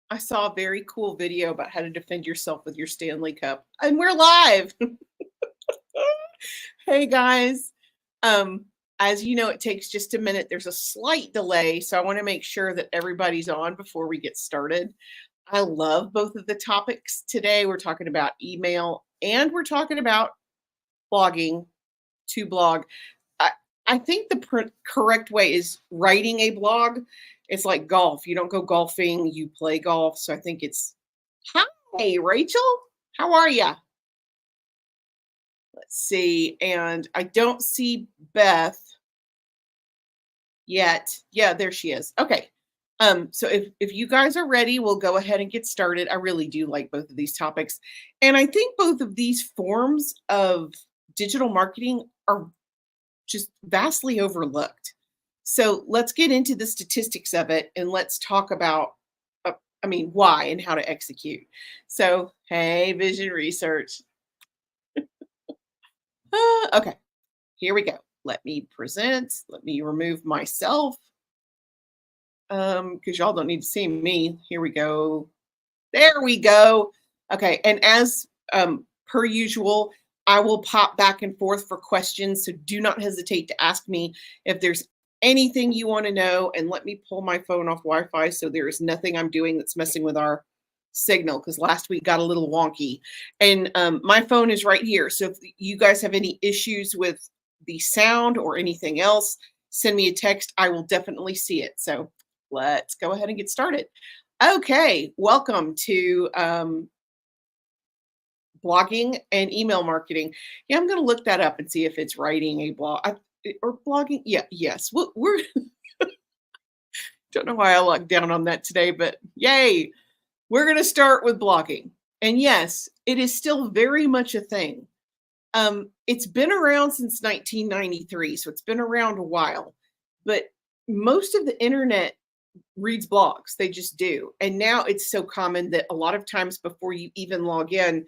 I saw a very cool video about how to defend yourself with your Stanley Cup, and we're live. Hey guys. Um, as you know, it takes just a minute. There's a slight delay, so I want to make sure that everybody's on before we get started. I love both of the topics today. We're talking about email and we're talking about blogging to blog. I, I think the correct way is writing a blog. It's like golf. You don't go golfing, you play golf. So I think it's, hi, Rachel. How are you? Let's see. And I don't see Beth yet. Yeah, there she is. Okay. So if you guys are ready, we'll go ahead and get started. I really do like both of these topics. And I think both of these forms of digital marketing are just vastly overlooked. So let's get into the statistics of it and let's talk about, why and how to execute. So, hey, Vision Research. Okay, here we go. Let me present. Let me remove myself because y'all don't need to see me. Here we go. There we go. Okay, and as per usual, I will pop back and forth for questions, so do not hesitate to ask me if there's anything you want to know. And let me pull my phone off Wi-Fi so there is nothing I'm doing that's messing with our signal, because last week got a little wonky. And my phone is right here. So if you guys have any issues with the sound or anything else, send me a text. I will definitely see it. So let's go ahead and get started. Okay, welcome to blogging and email marketing. Yeah, I'm going to look that up and see if it's writing a blog or blogging. Yeah, yes. We're don't know why I locked down on that today, but yay. We're going to start with blogging. And yes, it is still very much a thing. It's been around since 1993, so it's been around a while. But most of the internet reads blogs. They just do. And now it's so common that a lot of times before you even log in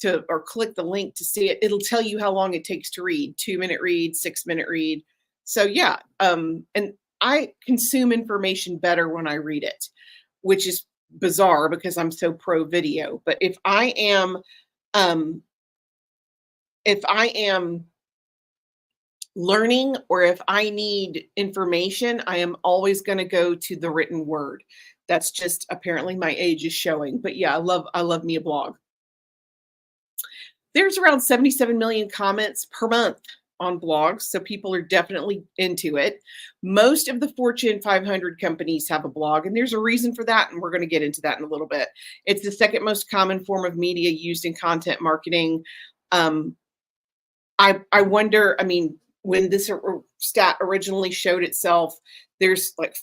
to or click the link to see it, it'll tell you how long it takes to read, 2-minute read, 6-minute read. So yeah, and I consume information better when I read it, which is bizarre because I'm so pro video. But if I am learning or if I need information, I am always going to go to the written word. That's just apparently my age is showing. But yeah, I love me a blog. There's around 77 million comments per month on blogs, so people are definitely into it. Most of the Fortune 500 companies have a blog, and there's a reason for that, and we're going to get into that in a little bit. It's the second most common form of media used in content marketing. I wonder, when this stat originally showed itself, there's like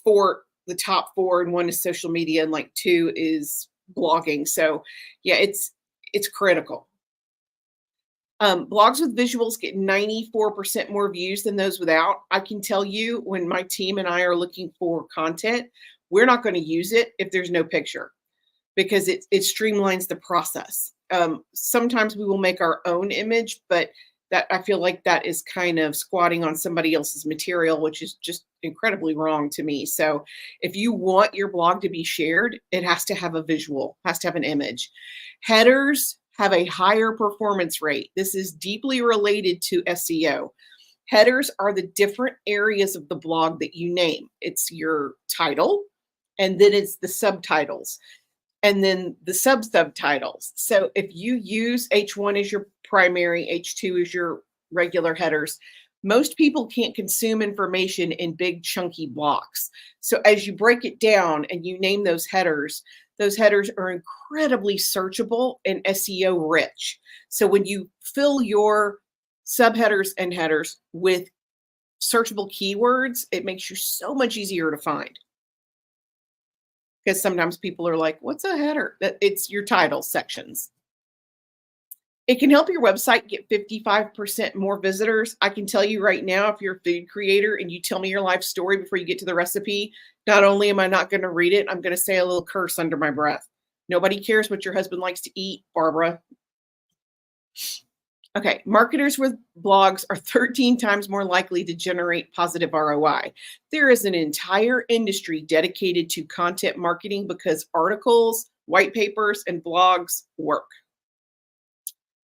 the top four, and one is social media, and like 2 is blogging. So yeah, it's critical. Blogs with visuals get 94% more views than those without. I can tell you when my team and I are looking for content, we're not going to use it if there's no picture because it streamlines the process. Sometimes we will make our own image, but that I feel like that is kind of squatting on somebody else's material, which is just incredibly wrong to me. So if you want your blog to be shared, it has to have a visual, has to have an image. Headers have a higher performance rate. This is deeply related to SEO. Headers are the different areas of the blog that you name. It's your title, and then it's the subtitles, and then the subtitles. So if you use H1 as your primary, H2 is your regular headers, most people can't consume information in big chunky blocks. So as you break it down and you name those headers are incredibly searchable and SEO rich. So when you fill your subheaders and headers with searchable keywords, it makes you so much easier to find. Because sometimes people are like, what's a header? It's your title sections. It can help your website get 55% more visitors. I can tell you right now, if you're a food creator and you tell me your life story before you get to the recipe, not only am I not going to read it, I'm going to say a little curse under my breath. Nobody cares what your husband likes to eat, Barbara. Okay, marketers with blogs are 13 times more likely to generate positive ROI. There is an entire industry dedicated to content marketing because articles, white papers, and blogs work.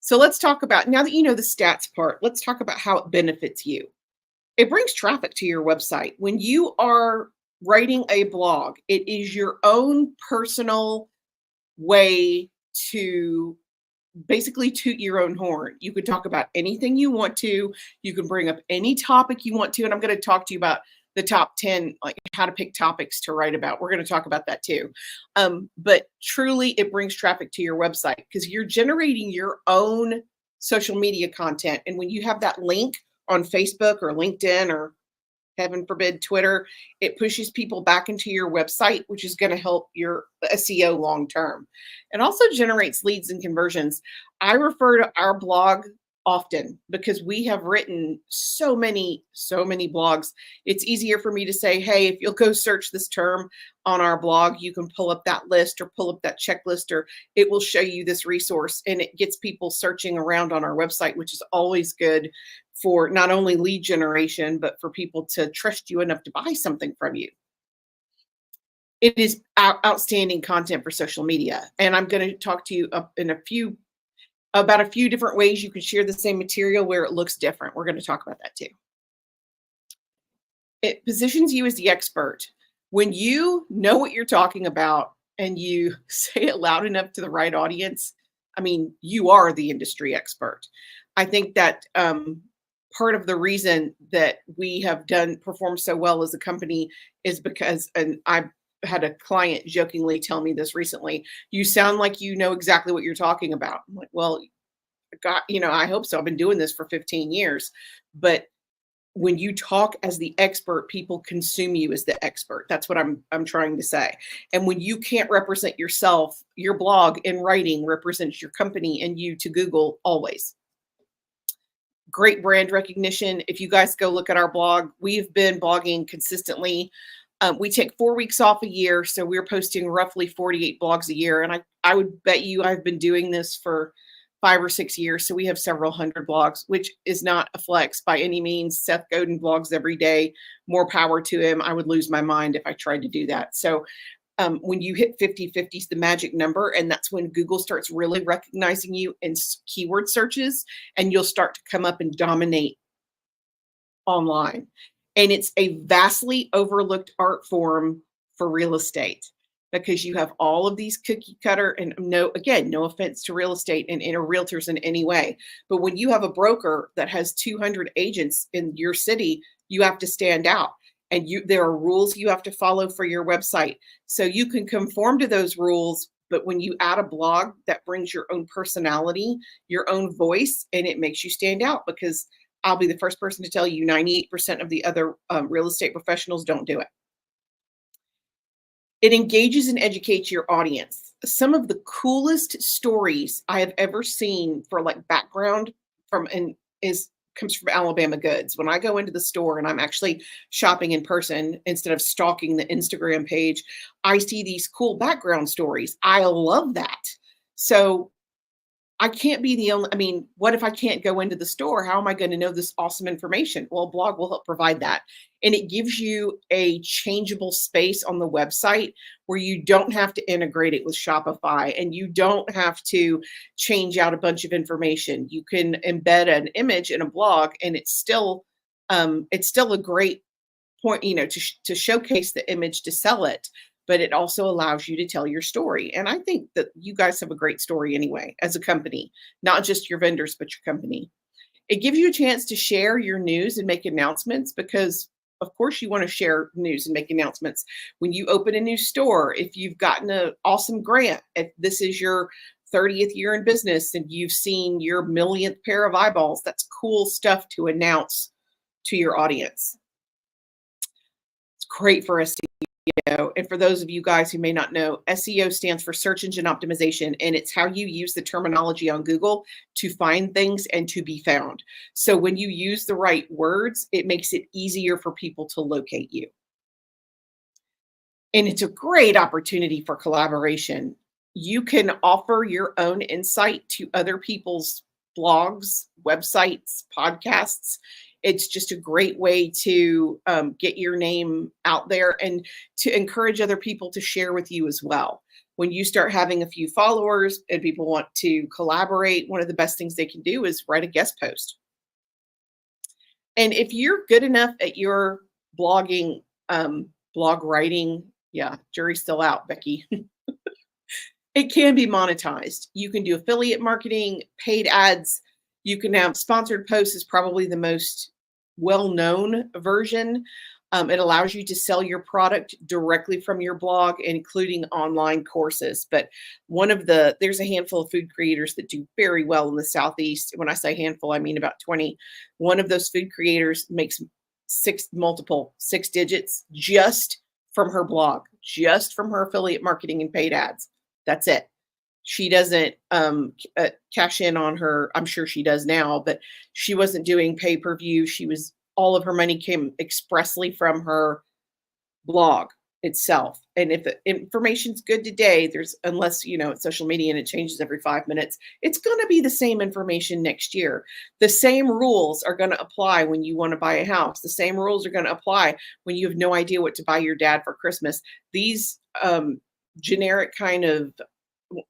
So let's talk about, now that you know the stats part, let's talk about how it benefits you. It brings traffic to your website. When you are writing a blog, it is your own personal way to basically toot your own horn. You can talk about anything you want to. You can bring up any topic you want to. And I'm going to talk to you about the top 10, like how to pick topics to write about. We're going to talk about that too. But truly, it brings traffic to your website because you're generating your own social media content. And when you have that link on Facebook or LinkedIn or heaven forbid, Twitter, it pushes people back into your website, which is going to help your SEO long term. It also generates leads and conversions. I refer to our blog often because we have written so many blogs. It's easier for me to say, hey, if you'll go search this term on our blog, you can pull up that list or pull up that checklist, or it will show you this resource, and it gets people searching around on our website, which is always good for not only lead generation, but for people to trust you enough to buy something from you. It is outstanding content for social media. And I'm going to talk to you about a few different ways you can share the same material where it looks different. We're going to talk about that too. It positions you as the expert. When you know what you're talking about and you say it loud enough to the right audience, I mean, you are the industry expert. I think that part of the reason that we have performed so well as a company is because, and I had a client jokingly tell me this recently, you sound like you know exactly what you're talking about. I'm like, well, God, I hope so. I've been doing this for 15 years. But when you talk as the expert, people consume you as the expert. That's what I'm trying to say. And when you can't represent yourself, your blog in writing represents your company and you to Google always. Great brand recognition. If you guys go look at our blog, we've been blogging consistently. We take 4 weeks off a year, so we're posting roughly 48 blogs a year. And I would bet you I've been doing this for 5 or 6 years, so we have several hundred blogs, which is not a flex by any means. Seth Godin blogs every day. More power to him. I would lose my mind if I tried to do that. So when you hit 50/50 is the magic number, and that's when Google starts really recognizing you in keyword searches, and you'll start to come up and dominate online. And it's a vastly overlooked art form for real estate because you have all of these cookie cutter, and no offense to real estate and realtors in any way, but when you have a broker that has 200 agents in your city, you have to stand out. And there are rules you have to follow for your website. So you can conform to those rules, but when you add a blog that brings your own personality, your own voice, and it makes you stand out, because I'll be the first person to tell you 98% of the other real estate professionals don't do it. It engages and educates your audience. Some of the coolest stories I have ever seen for like background comes from Alabama Goods. When I go into the store and I'm actually shopping in person instead of stalking the Instagram page, I see these cool background stories. I love that. So I can't be the only, what if I can't go into the store? How am I going to know this awesome information? Well, a blog will help provide that. And it gives you a changeable space on the website where you don't have to integrate it with Shopify and you don't have to change out a bunch of information. You can embed an image in a blog, and it's still a great point, to showcase the image to sell it. But it also allows you to tell your story. And I think that you guys have a great story anyway, as a company, not just your vendors, but your company. It gives you a chance to share your news and make announcements because, of course, you want to share news and make announcements. When you open a new store, if you've gotten an awesome grant, if this is your 30th year in business and you've seen your millionth pair of eyeballs, that's cool stuff to announce to your audience. It's great for SEO. And for those of you guys who may not know, SEO stands for search engine optimization, and it's how you use the terminology on Google to find things and to be found. So when you use the right words, it makes it easier for people to locate you. And it's a great opportunity for collaboration. You can offer your own insight to other people's blogs, websites, podcasts. It's just a great way to get your name out there and to encourage other people to share with you as well. When you start having a few followers and people want to collaborate, one of the best things they can do is write a guest post. And if you're good enough at your blogging, blog writing, yeah, jury's still out, Becky. It can be monetized. You can do affiliate marketing, paid ads. You can have sponsored posts is probably the most well-known version. It allows you to sell your product directly from your blog, including online courses. But there's a handful of food creators that do very well in the Southeast. When I say handful, I mean about 20. One of those food creators makes six digits just from her blog, just from her affiliate marketing and paid ads. That's it. She doesn't cash in on her. I'm sure she does now, but she wasn't doing pay-per-view. All of her money came expressly from her blog itself. And if the information's good today, unless, it's social media and it changes every 5 minutes, it's going to be the same information next year. The same rules are going to apply when you want to buy a house. The same rules are going to apply when you have no idea what to buy your dad for Christmas. These generic kind of,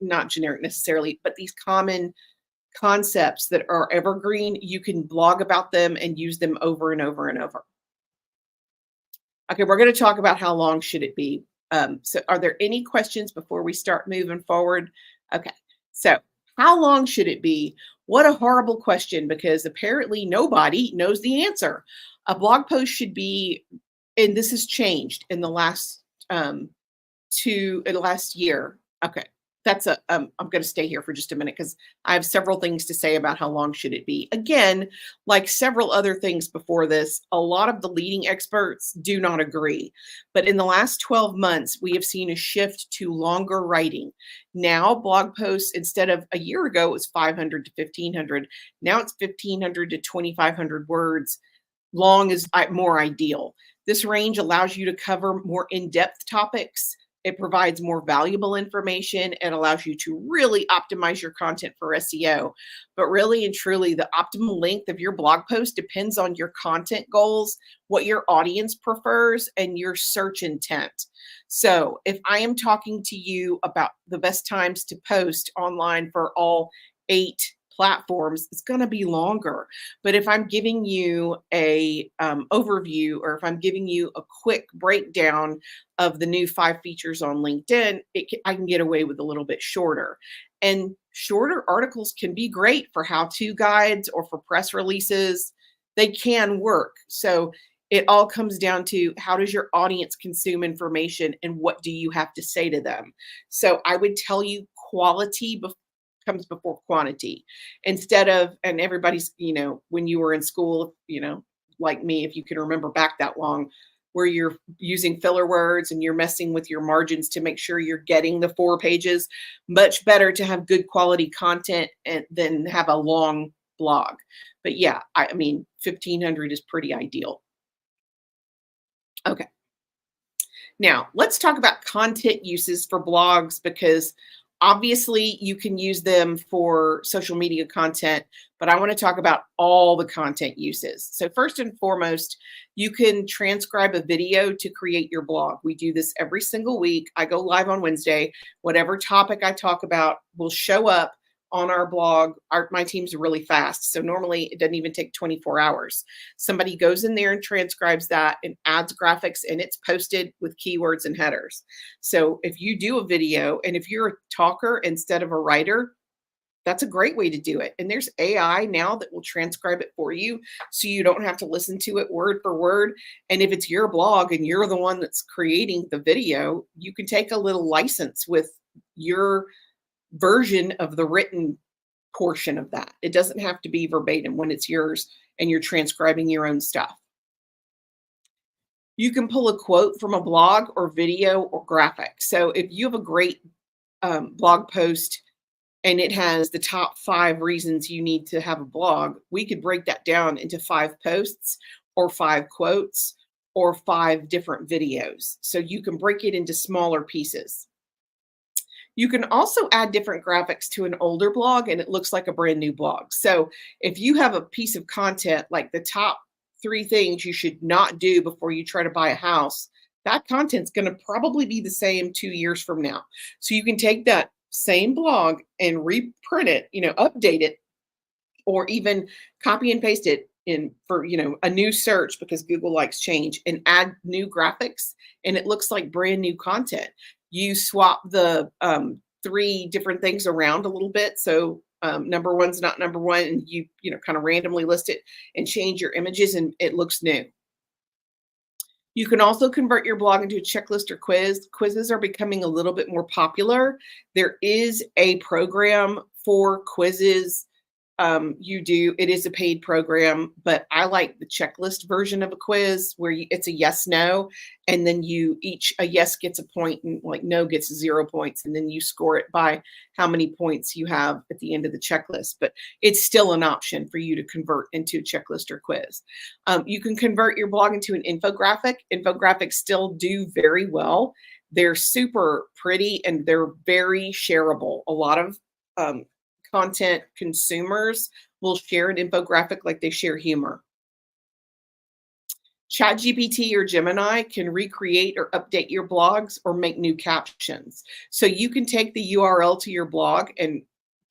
not generic necessarily, but these common concepts that are evergreen, you can blog about them and use them over and over and over. Okay, we're going to talk about how long should it be. So are there any questions before we start moving forward? Okay, so how long should it be? What a horrible question, because apparently nobody knows the answer. A blog post should be, and this has changed in the last year. Okay. I'm going to stay here for just a minute because I have several things to say about how long should it be. Again, like several other things before this, a lot of the leading experts do not agree. But in the last 12 months, we have seen a shift to longer writing. Now, blog posts, instead of a year ago, it was 500 to 1,500. Now it's 1,500 to 2,500 words. Long is more ideal. This range allows you to cover more in-depth topics. It provides more valuable information and allows you to really optimize your content for SEO. But really and truly, the optimal length of your blog post depends on your content goals, what your audience prefers, and your search intent. So if I am talking to you about the best times to post online for all 8 platforms, it's going to be longer. But if I'm giving you a overview, or if I'm giving you a quick breakdown of the new 5 features on LinkedIn, I can get away with a little bit shorter. And shorter articles can be great for how-to guides or for press releases. They can work. So it all comes down to, how does your audience consume information and what do you have to say to them? So I would tell you quality comes before quantity. Instead of, and everybody's, when you were in school, like me, if you can remember back that long, where you're using filler words and you're messing with your margins to make sure you're getting the 4 pages, much better to have good quality content than have a long blog. But yeah, I mean, 1,500 is pretty ideal. Okay. Now let's talk about content uses for blogs, because obviously, you can use them for social media content, but I want to talk about all the content uses. So first and foremost, you can transcribe a video to create your blog. We do this every single week. I go live on Wednesday. Whatever topic I talk about will show up on our blog. My teams are really fast, so normally it doesn't even take 24 hours. Somebody goes in there and transcribes that and adds graphics, and it's posted with keywords and headers. So if you do a video, and if you're a talker instead of a writer, that's a great way to do it. And there's AI now that will transcribe it for you, so you don't have to listen to it word for word. And if it's your blog and you're the one that's creating the video, you can take a little license with your version of the written portion of that. It doesn't have to be verbatim when it's yours and you're transcribing your own stuff. You can pull a quote from a blog or video or graphic. So if you have a great blog post and it has the top 5 reasons you need to have a blog, we could break that down into 5 posts or 5 quotes or 5 different videos. So you can break it into smaller pieces. You can also add different graphics to an older blog and it looks like a brand new blog. So if you have a piece of content like the top 3 things you should not do before you try to buy a house, that content's going to probably be the same 2 years from now. So you can take that same blog and reprint it, update it, or even copy and paste it in for, a new search because Google likes change, and add new graphics and it looks like brand new content. You swap the 3 different things around a little bit. So number one's not number one, and you kind of randomly list it and change your images and it looks new. You can also convert your blog into a checklist or quiz. Quizzes are becoming a little bit more popular. There is a program for quizzes. It is a paid program, but I like the checklist version of a quiz where it's a yes, no, and then a yes gets a point and like no gets 0 points. And then you score it by how many points you have at the end of the checklist, but it's still an option for you to convert into a checklist or quiz. You can convert your blog into an infographic. Infographics still do very well. They're super pretty and they're very shareable. A lot of, content consumers will share an infographic like they share humor. ChatGPT or Gemini can recreate or update your blogs or make new captions. So you can take the URL to your blog and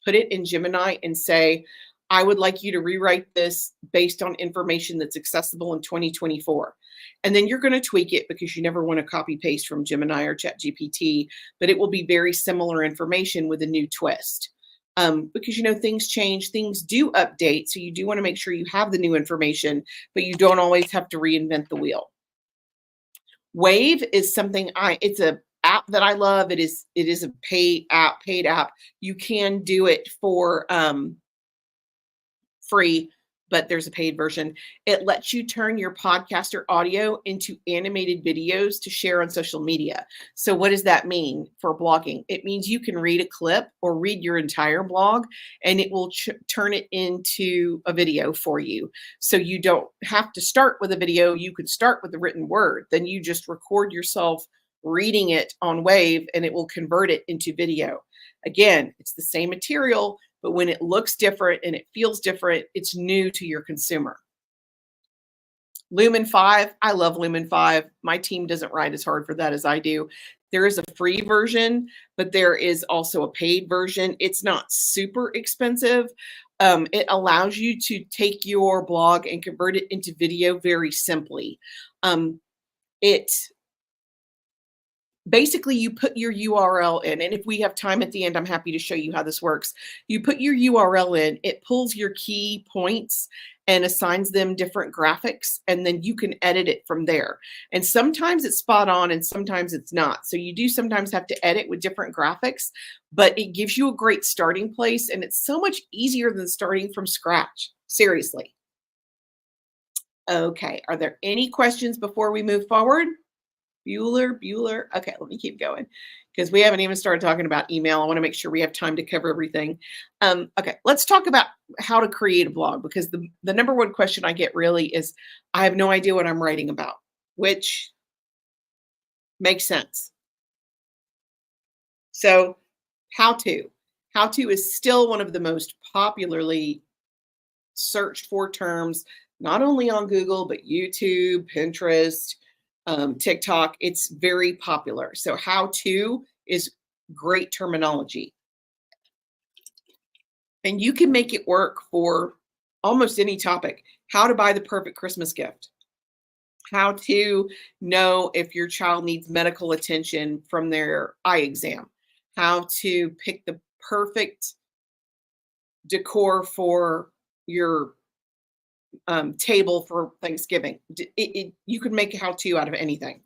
put it in Gemini and say, I would like you to rewrite this based on information that's accessible in 2024. And then you're going to tweak it because you never want to copy paste from Gemini or ChatGPT, but it will be very similar information with a new twist. Because, things change, things do update. So you do want to make sure you have the new information, but you don't always have to reinvent the wheel. Wave is something it's a app that I love. It is a paid app. You can do it for free, but there's a paid version. It lets you turn your podcast or audio into animated videos to share on social media. So what does that mean for blogging? It means you can read a clip or read your entire blog and it will turn it into a video for you. So you don't have to start with a video. You could start with a written word. Then you just record yourself reading it on Wave and it will convert it into video. Again, it's the same material, but when it looks different and it feels different, it's new to your consumer. Lumen 5, I love Lumen 5. My team doesn't write as hard for that as I do. There is a free version, but there is also a paid version. It's not super expensive. It allows you to take your blog and convert it into video very simply. Basically, you put your URL in, and if we have time at the end, I'm happy to show you how this works. You put your URL in, it pulls your key points and assigns them different graphics, and then you can edit it from there. And sometimes it's spot on and sometimes it's not. So you do sometimes have to edit with different graphics, but it gives you a great starting place, and it's so much easier than starting from scratch. Seriously. Okay, are there any questions before we move forward? Bueller. Okay, let me keep going because we haven't even started talking about email. I want to make sure we have time to cover everything. Okay, let's talk about how to create a blog, because the number one question I get really is, I have no idea what I'm writing about, which makes sense. So how to is still one of the most popularly searched for terms, not only on Google, but YouTube, Pinterest, TikTok. It's very popular. So how to is great terminology. And you can make it work for almost any topic. How to buy the perfect Christmas gift. How to know if your child needs medical attention from their eye exam. How to pick the perfect decor for your table for Thanksgiving. You could make a how-to out of anything.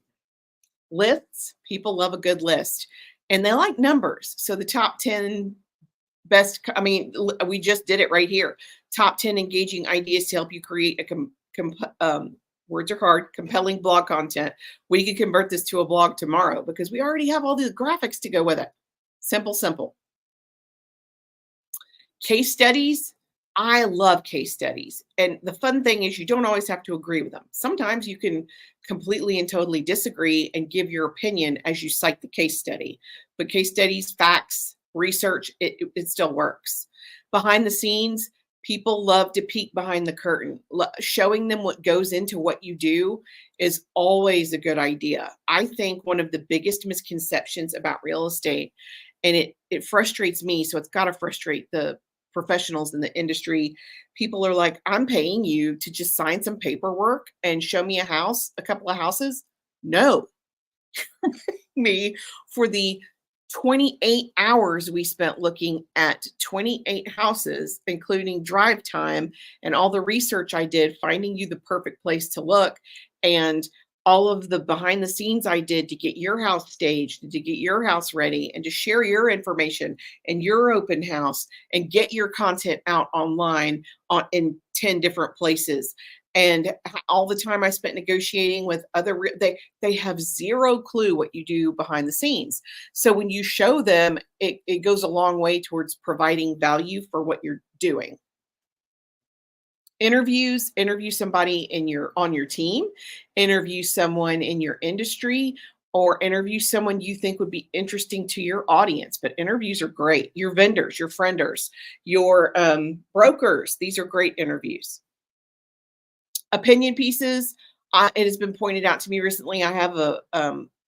Lists, people love a good list, and they like numbers. So the top 10 best, we just did it right here. Top 10 engaging ideas to help you create a words are hard, compelling blog content. We could convert this to a blog tomorrow because we already have all the graphics to go with it. Simple. Case studies. I love case studies. And the fun thing is you don't always have to agree with them. Sometimes you can completely and totally disagree and give your opinion as you cite the case study. But case studies, facts, research, it still works. Behind the scenes, people love to peek behind the curtain. Showing them what goes into what you do is always a good idea. I think one of the biggest misconceptions about real estate, and it frustrates me, so it's got to frustrate the professionals in the industry. People are like, I'm paying you to just sign some paperwork and show me a house, a couple of houses. No, me for the 28 hours we spent looking at 28 houses, including drive time and all the research I did, finding you the perfect place to look, and all of the behind the scenes I did to get your house staged, to get your house ready, and to share your information and your open house and get your content out online in 10 different places. And all the time I spent negotiating with other, they have zero clue what you do behind the scenes. So when you show them, it goes a long way towards providing value for what you're doing. Interview somebody on your team, interview someone in your industry, or interview someone you think would be interesting to your audience. But interviews are great. Your vendors, your frienders, your brokers, these are great interviews. Opinion pieces. It has been pointed out to me recently, I have a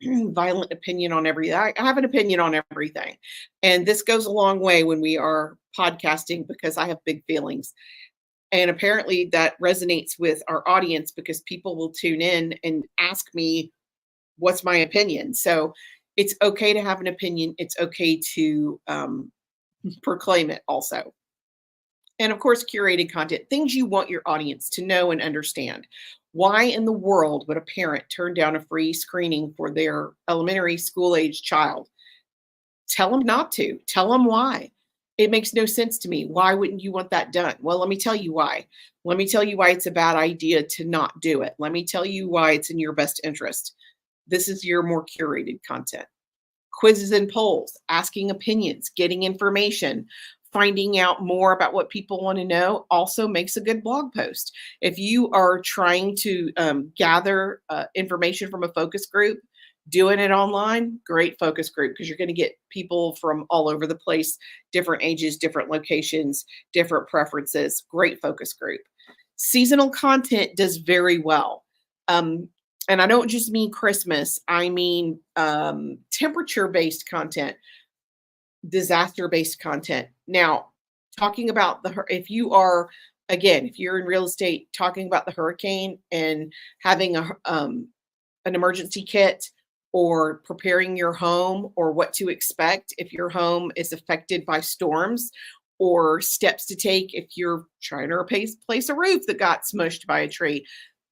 violent opinion on everything. I have an opinion on everything. And this goes a long way when we are podcasting because I have big feelings. And apparently that resonates with our audience because people will tune in and ask me, what's my opinion? So it's okay to have an opinion. It's okay to proclaim it also. And of course, curated content, things you want your audience to know and understand. Why in the world would a parent turn down a free screening for their elementary school age child? Tell them not to. Tell them why. It makes no sense to me. Why wouldn't you want that done? Well, let me tell you why. Let me tell you why it's a bad idea to not do it. Let me tell you why it's in your best interest. This is your more curated content. Quizzes and polls, asking opinions, getting information, finding out more about what people want to know also makes a good blog post. If you are trying to gather information from a focus group, doing it online, great focus group, because you're going to get people from all over the place, different ages, different locations, different preferences, great focus group. Seasonal content does very well. And I don't just mean Christmas, I mean temperature-based content, disaster-based content. Now, talking about if you're in real estate, talking about the hurricane and having an emergency kit, or preparing your home, or what to expect if your home is affected by storms, or steps to take if you're trying to replace a roof that got smushed by a tree.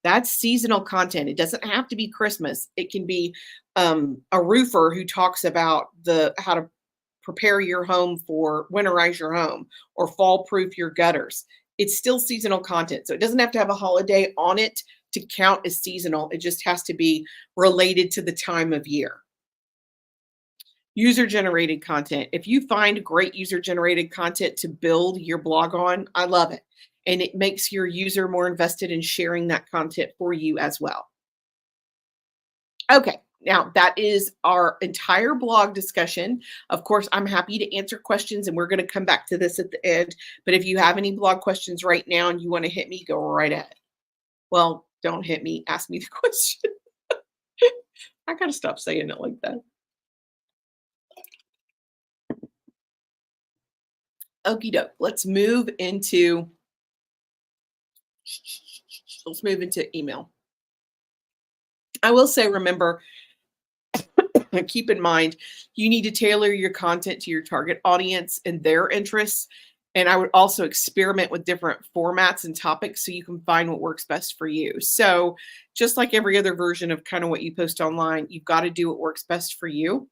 That's seasonal content. It doesn't have to be Christmas. It can be a roofer who talks about how to prepare your home for winterize your home or fall proof your gutters. It's still seasonal content. So it doesn't have to have a holiday on it to count as seasonal. It just has to be related to the time of year. User-generated content. If you find great user-generated content to build your blog on, I love it. And it makes your user more invested in sharing that content for you as well. Okay, now that is our entire blog discussion. Of course, I'm happy to answer questions, and we're going to come back to this at the end. But if you have any blog questions right now and you want to hit me, go right ahead. Well, don't hit me, ask me the question. I got to stop saying it like that. Okie doke, let's move into email. I will say, remember, keep in mind, you need to tailor your content to your target audience and their interests. And I would also experiment with different formats and topics so you can find what works best for you. So just like every other version of kind of what you post online, you've got to do what works best for you.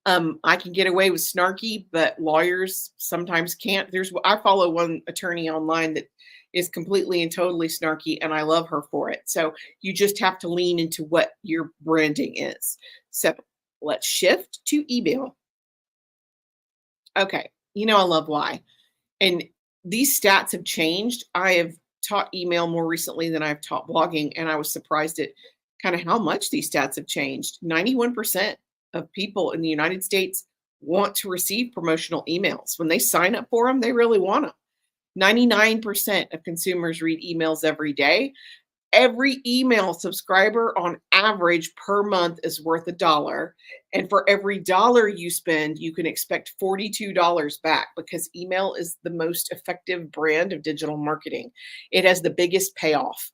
I can get away with snarky, but lawyers sometimes can't. I follow one attorney online that is completely and totally snarky, and I love her for it. So you just have to lean into what your branding is. So let's shift to email. Okay. I love why. And these stats have changed. I have taught email more recently than I've taught blogging, and I was surprised at kind of how much these stats have changed. 91% of people in the United States want to receive promotional emails. When they sign up for them, they really want them. 99% of consumers read emails every day. Every email subscriber on average per month is worth $1. And for every dollar you spend, you can expect $42 back, because email is the most effective brand of digital marketing. It has the biggest payoff.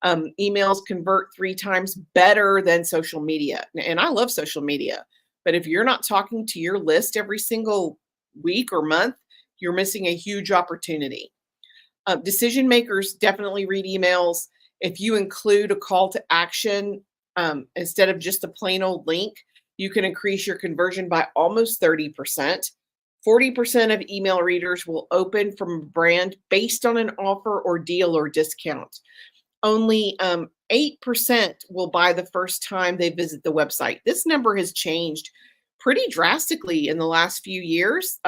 Emails convert 3 times better than social media. And I love social media, but if you're not talking to your list every single week or month, you're missing a huge opportunity. Decision makers definitely read emails. If you include a call to action instead of just a plain old link, you can increase your conversion by almost 30%. 40% of email readers will open from a brand based on an offer or deal or discount. Only 8% will buy the first time they visit the website. This number has changed pretty drastically in the last few years.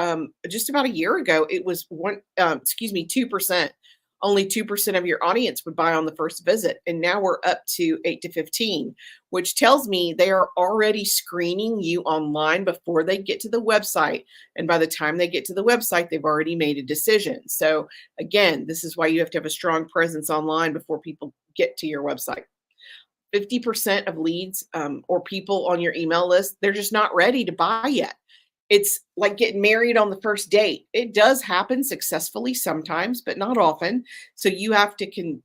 Just about a year ago, it was 2%. Only 2% of your audience would buy on the first visit. And now we're up to 8 to 15, which tells me they are already screening you online before they get to the website. And by the time they get to the website, they've already made a decision. So again, this is why you have to have a strong presence online before people get to your website. 50% of leads or people on your email list, they're just not ready to buy yet. It's like getting married on the first date. It does happen successfully sometimes, but not often. So you have to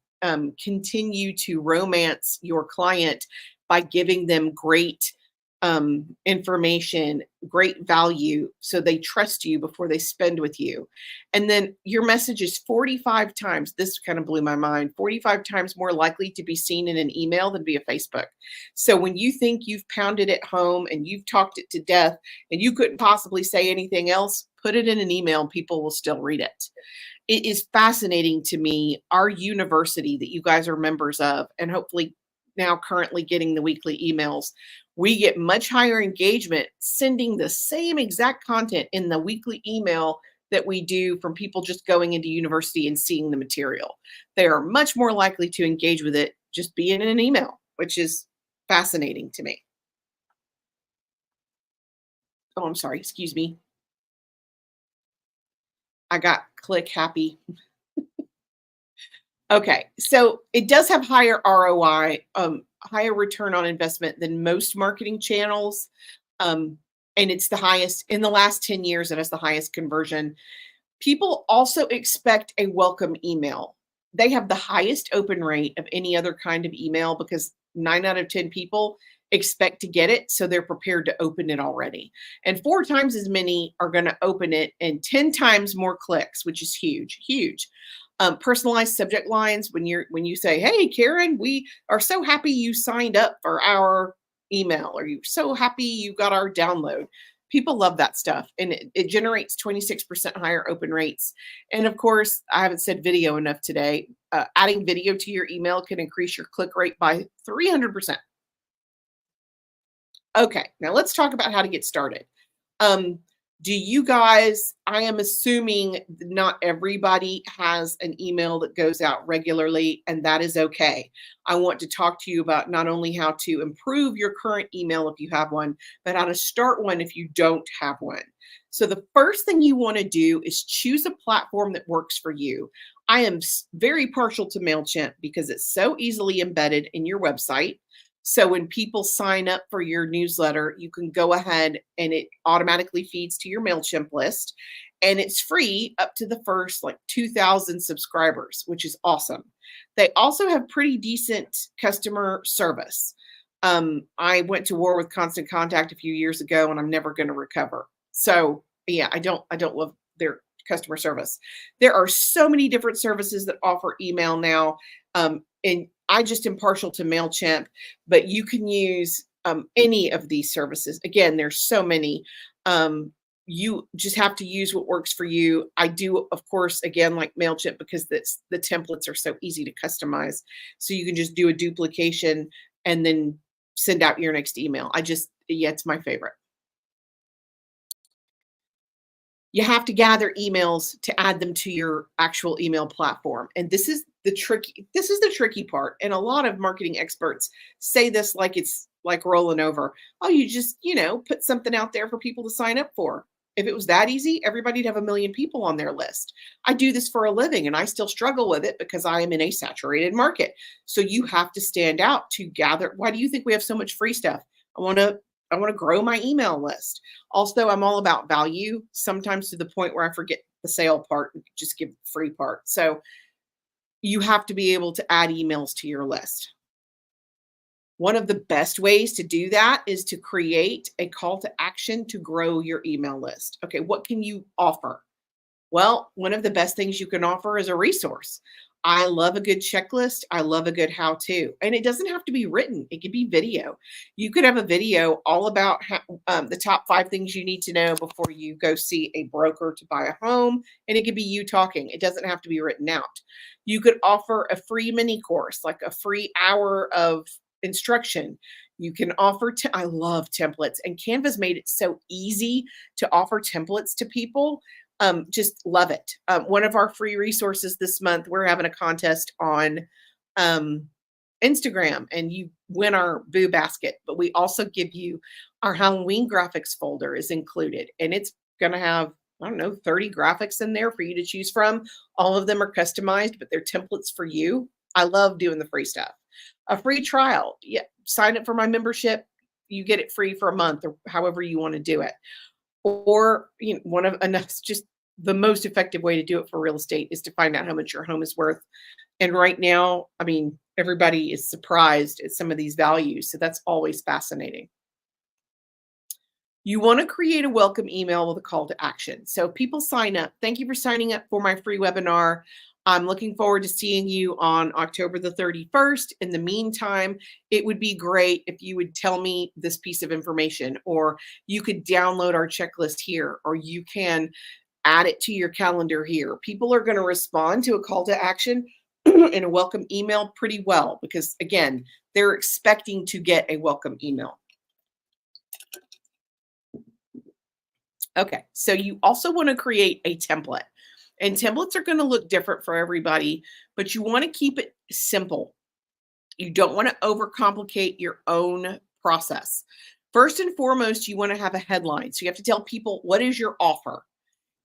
continue to romance your client by giving them great information, great value, so they trust you before they spend with you. And then your message is 45 times, this kind of blew my mind, 45 times more likely to be seen in an email than via Facebook. So when you think you've pounded it home and you've talked it to death and you couldn't possibly say anything else, put it in an email and people will still read it. It is fascinating to me, our university that you guys are members of, and hopefully now currently getting the weekly emails, we get much higher engagement sending the same exact content in the weekly email that we do from people just going into university and seeing the material. They are much more likely to engage with it just being in an email, which is fascinating to me. Oh, I'm sorry. Excuse me. I got click happy. Okay, so it does have higher ROI, higher return on investment than most marketing channels. And it's the highest in the last 10 years. It has the highest conversion. People also expect a welcome email. They have the highest open rate of any other kind of email because 9 out of 10 people expect to get it. So they're prepared to open it already. And 4 times as many are going to open it and 10 times more clicks, which is huge, huge. Personalized subject lines when you say, "Hey, Karen, we are so happy you signed up for our email," or "You're so happy you got our download." People love that stuff, and it generates 26% higher open rates. And of course, I haven't said video enough today. Adding video to your email can increase your click rate by 300%. Okay, now let's talk about how to get started. Do you guys, I am assuming not everybody has an email that goes out regularly, and that is okay. I want to talk to you about not only how to improve your current email if you have one, but how to start one if you don't have one. So the first thing you want to do is choose a platform that works for you. I am very partial to MailChimp because it's so easily embedded in your website. So when people sign up for your newsletter, you can go ahead and it automatically feeds to your MailChimp list. And it's free up to the first 2,000 subscribers, which is awesome. They also have pretty decent customer service. I went to war with Constant Contact a few years ago and I'm never going to recover. So yeah, I don't love their customer service. There are so many different services that offer email now. And I just am partial to MailChimp, but you can use any of these services. Again, there's so many. You just have to use what works for you. I do, of course, again, like MailChimp because the templates are so easy to customize. So you can just do a duplication and then send out your next email. Yeah, it's my favorite. You have to gather emails to add them to your actual email platform. And this is the tricky part. And a lot of marketing experts say this like it's like rolling over. Oh, you just, put something out there for people to sign up for. If it was that easy, everybody'd have a million people on their list. I do this for a living and I still struggle with it because I am in a saturated market. So you have to stand out to gather. Why do you think we have so much free stuff? I want to I want to grow my email list. Also, I'm all about value, sometimes to the point where I forget the sale part and just give the free part. So you have to be able to add emails to your list. One of the best ways to do that is to create a call to action to grow your email list. Okay, what can you offer? Well, one of the best things you can offer is a resource. I love a good checklist. I love a good how to. And it doesn't have to be written, it could be video. You could have a video all about the top 5 things you need to know before you go see a broker to buy a home. And it could be you talking, it doesn't have to be written out. You could offer a free mini course, like a free hour of instruction. You can offer, I love templates, and Canva's made it so easy to offer templates to people. Just love it. One of our free resources this month, we're having a contest on Instagram, and you win our Boo Basket, but we also give you our Halloween graphics folder is included, and it's going to have, I don't know, 30 graphics in there for you to choose from. All of them are customized, but they're templates for you. I love doing the free stuff. A free trial. Yeah, sign up for my membership. You get it free for a month or however you want to do it. Or just the most effective way to do it for real estate is to find out how much your home is worth. And right now, I mean, everybody is surprised at some of these values. So that's always fascinating. You want to create a welcome email with a call to action. So people sign up. Thank you for signing up for my free webinar. I'm looking forward to seeing you on October the 31st. In the meantime, it would be great if you would tell me this piece of information, or you could download our checklist here, or you can add it to your calendar here. People are going to respond to a call to action in a welcome email pretty well because, again, they're expecting to get a welcome email. Okay, so you also want to create a template. And templates are going to look different for everybody, but you want to keep it simple. You don't want to overcomplicate your own process. First and foremost, you want to have a headline. So you have to tell people, what is your offer?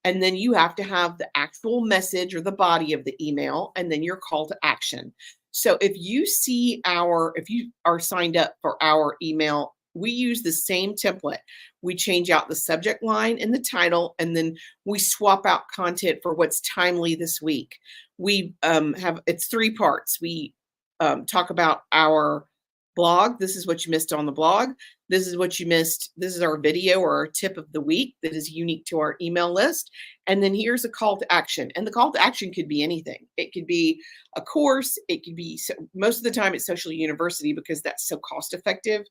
And then you have to have the actual message or the body of the email, and then your call to action. So if you are signed up for our email, we use the same template. We change out the subject line and the title, and then we swap out content for what's timely this week. We it's 3 parts. We talk about our blog. This is what you missed on the blog. This is what you missed. This is our video or our tip of the week that is unique to our email list. And then here's a call to action. And the call to action could be anything. It could be a course. It could be, most of the time it's Social University because that's so cost effective.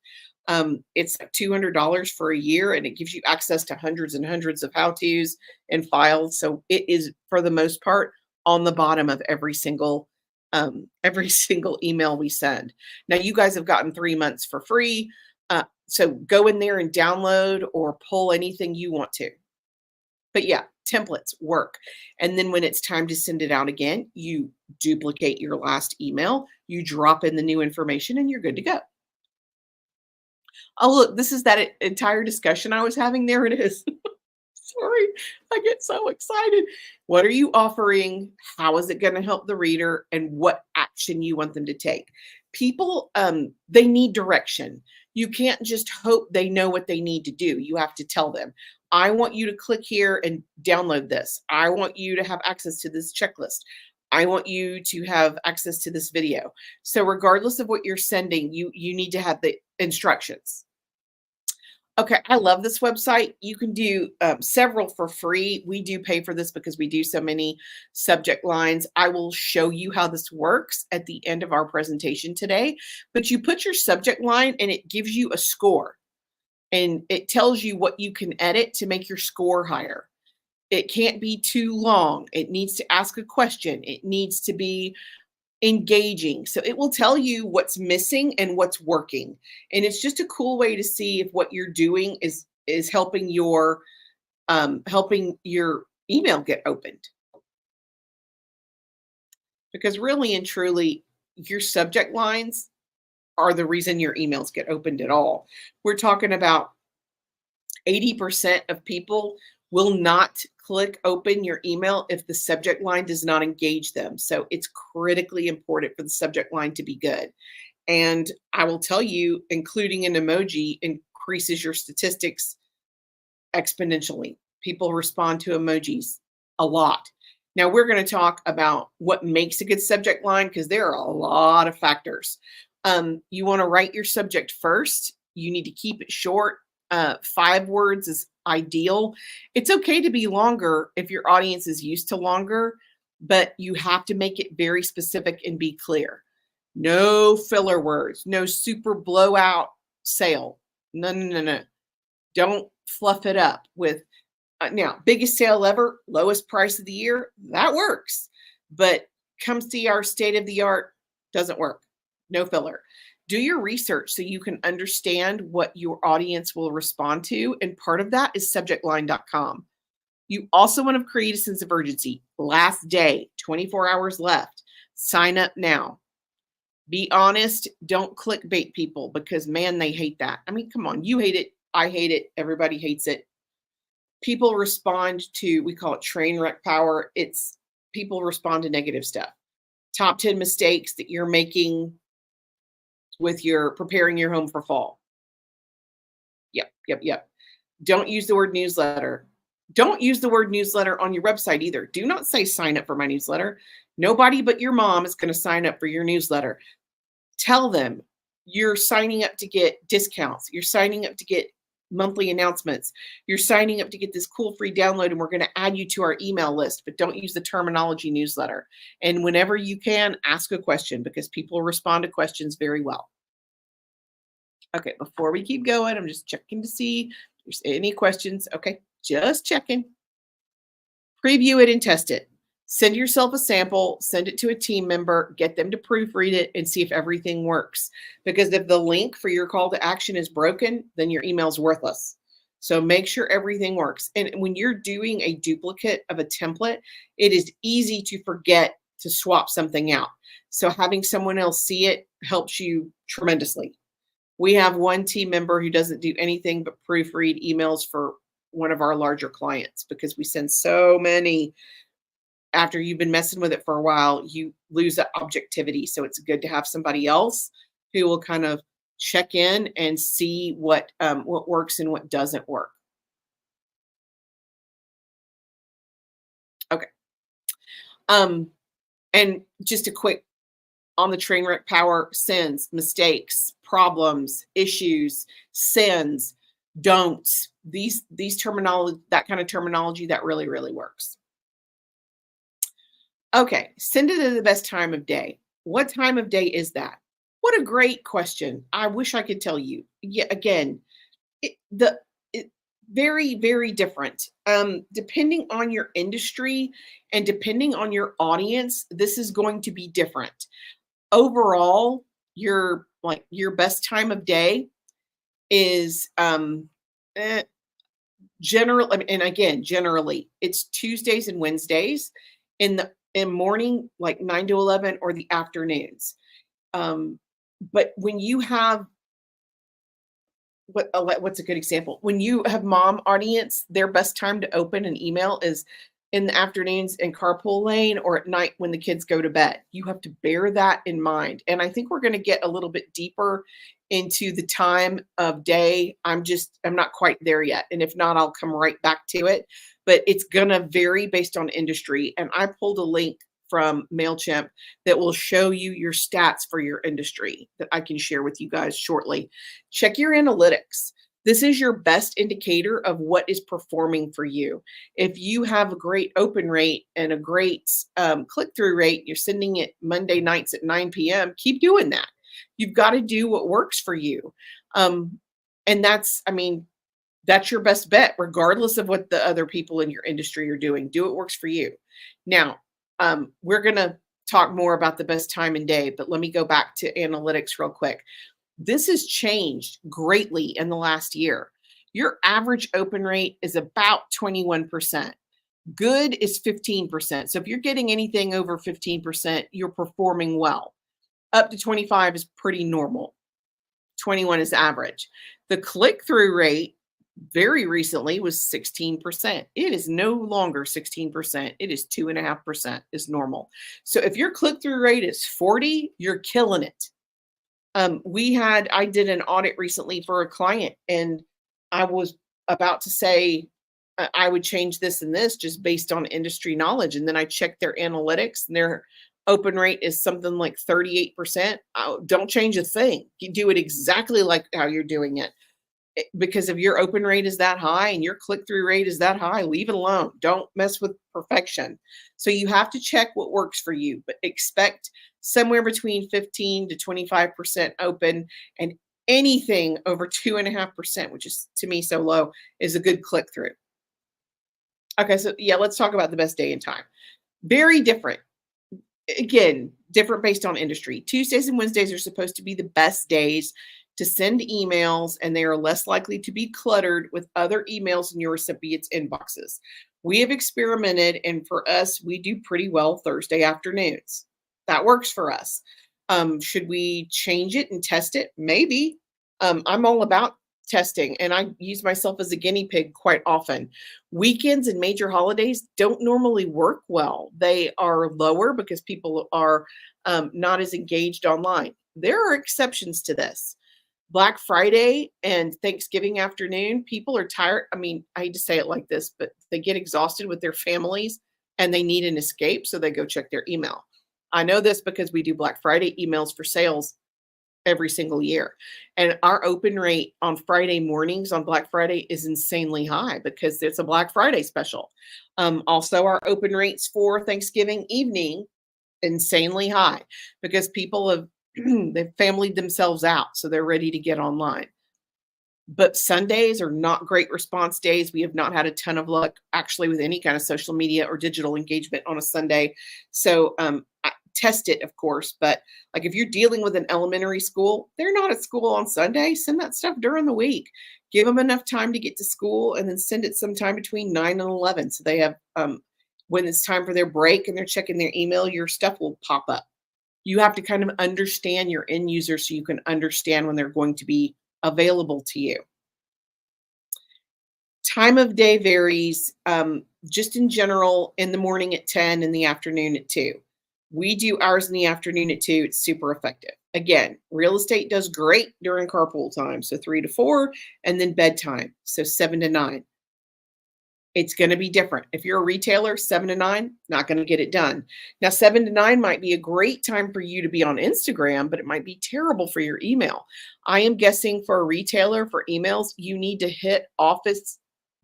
It's $200 for a year, and it gives you access to hundreds and hundreds of how-tos and files. So it is, for the most part, on the bottom of every single email we send. Now, you guys have gotten 3 months for free. So go in there and download or pull anything you want to. But yeah, templates work. And then when it's time to send it out again, you duplicate your last email, you drop in the new information, and you're good to go. Oh, look, this is that entire discussion I was having. There it is. Sorry, I get so excited. What are you offering? How is it going to help the reader? And what action you want them to take? People, they need direction. You can't just hope they know what they need to do. You have to tell them, I want you to click here and download this. I want you to have access to this checklist. I want you to have access to this video. So regardless of what you're sending, you need to have the instructions. Okay, I love this website. You can do several for free. We do pay for this because we do so many subject lines. I will show you how this works at the end of our presentation today. But you put your subject line and it gives you a score. And it tells you what you can edit to make your score higher. It can't be too long. It needs to ask a question. It needs to be engaging. So it will tell you what's missing and what's working. And it's just a cool way to see if what you're doing is helping your helping your email get opened. Because really and truly, your subject lines are the reason your emails get opened at all. We're talking about 80% of people will not click open your email if the subject line does not engage them. So it's critically important for the subject line to be good. And I will tell you, including an emoji increases your statistics exponentially. People respond to emojis a lot. Now we're going to talk about what makes a good subject line because there are a lot of factors. You want to write your subject first. You need to keep it short. 5 words is ideal. It's okay to be longer if your audience is used to longer, but you have to make it very specific and be clear. No filler words, no super blowout sale. No. Don't fluff it up with now, biggest sale ever, lowest price of the year, that works. But come see our state of the art, doesn't work. No filler. Do your research so you can understand what your audience will respond to. And part of that is subjectline.com. You also want to create a sense of urgency. Last day, 24 hours left. Sign up now. Be honest. Don't clickbait people because, man, they hate that. I mean, come on. You hate it. I hate it. Everybody hates it. People respond to, we call it train wreck power. It's people respond to negative stuff. Top 10 mistakes that you're making with your preparing your home for fall. Yep. Don't use the word newsletter. Don't use the word newsletter on your website either. Do not say sign up for my newsletter. Nobody but your mom is going to sign up for your newsletter. Tell them you're signing up to get discounts. You're signing up to get monthly announcements. You're signing up to get this cool free download and we're going to add you to our email list, but don't use the terminology newsletter. And whenever you can, ask a question because people respond to questions very well. Okay, before we keep going, I'm just checking to see if there's any questions. Okay, just checking. Preview it and test it. Send yourself a sample, send it to a team member, get them to proofread it and see if everything works. Because if the link for your call to action is broken, then your email's worthless. So make sure everything works. And when you're doing a duplicate of a template, it is easy to forget to swap something out. So having someone else see it helps you tremendously. We have one team member who doesn't do anything but proofread emails for one of our larger clients because we send so many. After you've been messing with it for a while, you lose that objectivity. So it's good to have somebody else who will kind of check in and see what works and what doesn't work. Okay. And just a quick on the train wreck power: sins, mistakes, problems, issues, sins, don'ts. These terminology, that kind of terminology, that really, really works. Okay, send it at the best time of day. What time of day is that? What a great question. I wish I could tell you. Yeah, again, very, very different. Depending on your industry and depending on your audience, this is going to be different. Overall, your best time of day is generally it's Tuesdays and Wednesdays in morning, like 9 to 11, or the afternoons. But when you have what's a good example? When you have mom audience, their best time to open an email is in the afternoons in carpool lane or at night when the kids go to bed. You have to bear that in mind. And I think we're going to get a little bit deeper into the time of day. I'm not quite there yet. And if not, I'll come right back to it. But it's going to vary based on industry. And I pulled a link from MailChimp that will show you your stats for your industry that I can share with you guys shortly. Check your analytics. This is your best indicator of what is performing for you. If you have a great open rate and a great click-through rate, you're sending it Monday nights at 9 p.m., keep doing that. You've got to do what works for you. And that's your best bet, regardless of what the other people in your industry are doing. Do what works for you. Now, we're going to talk more about the best time and day, but let me go back to analytics real quick. This has changed greatly in the last year. Your average open rate is about 21%. Good is 15%. So if you're getting anything over 15%, you're performing well. Up to 25 is pretty normal. 21 is average. The click-through rate very recently was 16%. It is no longer 16%. It is 2.5% is normal. So if your click-through rate is 40, you're killing it. I did an audit recently for a client, and I was about to say I would change this and this just based on industry knowledge. And then I checked their analytics, and their open rate is something like 38%. Don't change a thing. You do it exactly like how you're doing it. Because if your open rate is that high and your click-through rate is that high, leave it alone. Don't mess with perfection. So you have to check what works for you, but expect somewhere between 15 to 25% open, and anything over 2.5%, which is to me so low, is a good click-through. Okay, so yeah, let's talk about the best day and time. Very different. Again, different based on industry. Tuesdays and Wednesdays are supposed to be the best days to send emails, and they are less likely to be cluttered with other emails in your recipients' inboxes. We have experimented, and for us, we do pretty well Thursday afternoons. That works for us. Should we change it and test it? Maybe. I'm all about testing, and I use myself as a guinea pig quite often. Weekends and major holidays don't normally work well. They are lower because people are not as engaged online. There are exceptions to this. Black Friday and Thanksgiving afternoon, people are tired. I mean, I hate to say it like this, but they get exhausted with their families and they need an escape, so they go check their email. I know this because we do Black Friday emails for sales every single year. And our open rate on Friday mornings on Black Friday is insanely high because it's a Black Friday special. Also, our open rates for Thanksgiving evening, insanely high because people have they've familyed themselves out, so they're ready to get online. But Sundays are not great response days. We have not had a ton of luck actually with any kind of social media or digital engagement on a Sunday. So test it, of course. But like if you're dealing with an elementary school, they're not at school on Sunday. Send that stuff during the week. Give them enough time to get to school, and then send it sometime between 9 and 11. So they have, when it's time for their break and they're checking their email, your stuff will pop up. You have to kind of understand your end user so you can understand when they're going to be available to you. Time of day varies. Just in general, in the morning at 10, in the afternoon at 2. We do ours in the afternoon at 2. It's super effective. Again, real estate does great during carpool time, so 3 to 4, and then bedtime, so 7 to 9. It's going to be different. If you're a retailer, 7 to 9, not going to get it done. Now, 7 to 9 might be a great time for you to be on Instagram, but it might be terrible for your email. I am guessing for a retailer, for emails, you need to hit office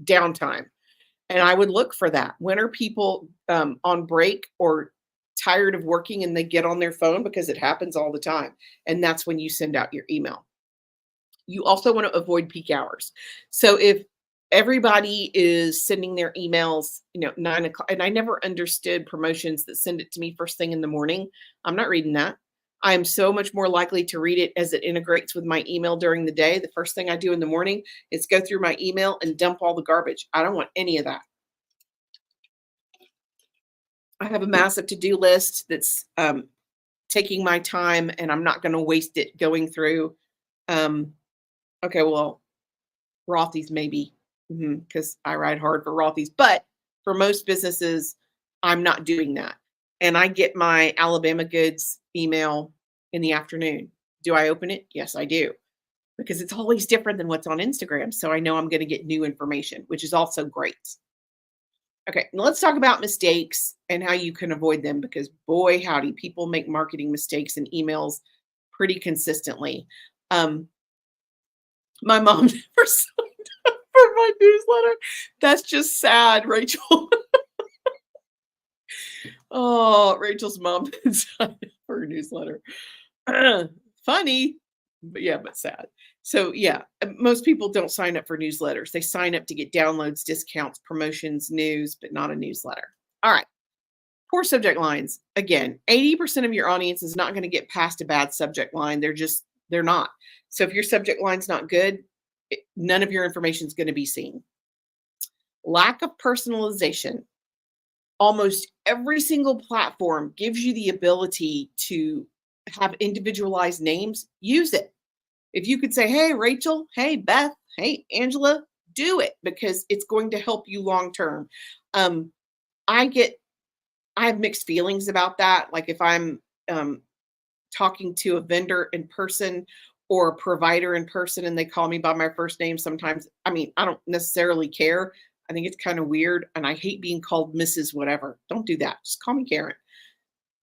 downtime. And I would look for that. When are people on break or tired of working and they get on their phone? Because it happens all the time. And that's when you send out your email. You also want to avoid peak hours. So if everybody is sending their emails, 9 o'clock. And I never understood promotions that send it to me first thing in the morning. I'm not reading that. I am so much more likely to read it as it integrates with my email during the day. The first thing I do in the morning is go through my email and dump all the garbage. I don't want any of that. I have a massive to-do list that's taking my time, and I'm not going to waste it going through. Okay, well, Rothy's maybe. Because I ride hard for Rothy's. But for most businesses, I'm not doing that. And I get my Alabama Goods email in the afternoon. Do I open it? Yes, I do. Because it's always different than what's on Instagram. So I know I'm going to get new information, which is also great. Okay, now let's talk about mistakes and how you can avoid them. Because boy, howdy, people make marketing mistakes in emails pretty consistently. My mom never signed up for my newsletter. That's just sad, Rachel. Oh, Rachel's mom didn't sign up for her newsletter. Funny, but sad. So yeah, most people don't sign up for newsletters. They sign up to get downloads, discounts, promotions, news, but not a newsletter. All right. Poor subject lines. Again, 80% of your audience is not going to get past a bad subject line. They're not. So if your subject line's not good, none of your information is going to be seen. Lack of personalization. Almost every single platform gives you the ability to have individualized names. Use it. If you could say, hey, Rachel, hey, Beth, hey, Angela, do it, because it's going to help you long term. I have mixed feelings about that. Like if I'm talking to a vendor in person or a provider in person and they call me by my first name, sometimes, I mean, I don't necessarily care. I think it's kind of weird, and I hate being called Mrs. Whatever. Don't do that. Just call me Karen.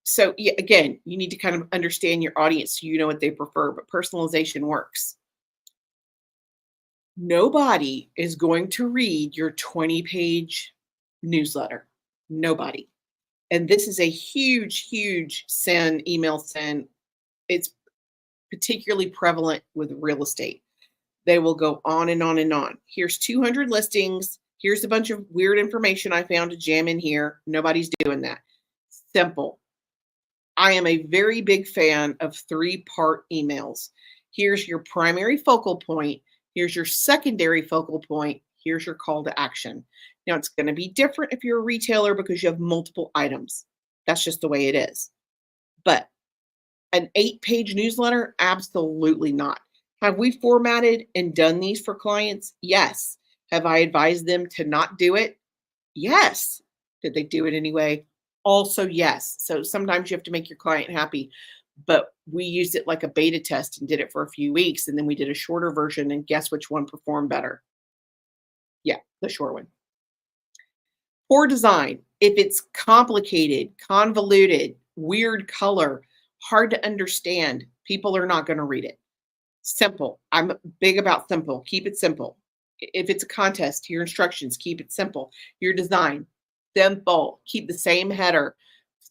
So yeah, again, you need to kind of understand your audience so you know what they prefer, but personalization works. Nobody is going to read your 20-page newsletter. Nobody. And this is a huge, huge sin, email sin. It's particularly prevalent with real estate. They will go on and on and on. Here's 200 listings. Here's a bunch of weird information I found to jam in here. Nobody's doing that. Simple. I am a very big fan of 3-part emails. Here's your primary focal point. Here's your secondary focal point. Here's your call to action. Now, it's going to be different if you're a retailer because you have multiple items. That's just the way it is. But an 8-page newsletter? Absolutely not. Have we formatted and done these for clients? Yes. Have I advised them to not do it? Yes. Did they do it anyway? Also, yes. So sometimes you have to make your client happy, but we used it like a beta test and did it for a few weeks. And then we did a shorter version, and guess which one performed better? Yeah, the short one. Poor design. If it's complicated, convoluted, weird color, hard to understand, people are not going to read it. Simple. I'm big about simple. Keep it simple. If it's a contest, your instructions, keep it simple. Your design, simple. Keep the same header.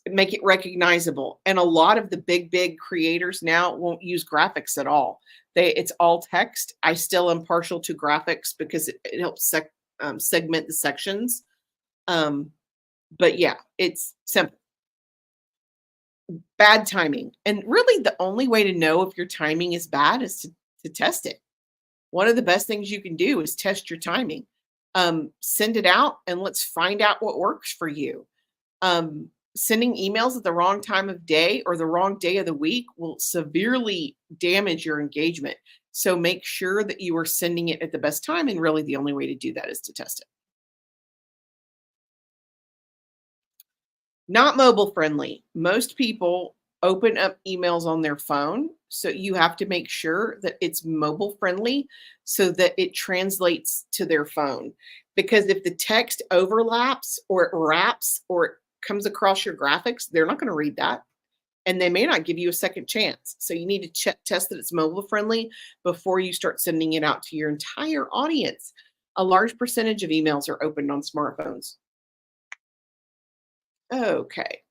Make it recognizable. And a lot of the big creators now won't use graphics at all. It's all text. I still am partial to graphics because it helps segment the sections. But yeah, it's simple. Bad timing. And really the only way to know if your timing is bad is to test it. One of the best things you can do is test your timing. Send it out and let's find out what works for you. Sending emails at the wrong time of day or the wrong day of the week will severely damage your engagement. So make sure that you are sending it at the best time. And really the only way to do that is to test it. Not mobile friendly. Most people open up emails on their phone. So you have to make sure that it's mobile friendly so that it translates to their phone. Because if the text overlaps or it wraps or it comes across your graphics, they're not going to read that. And they may not give you a second chance. So you need to test that it's mobile friendly before you start sending it out to your entire audience. A large percentage of emails are opened on smartphones. Okay.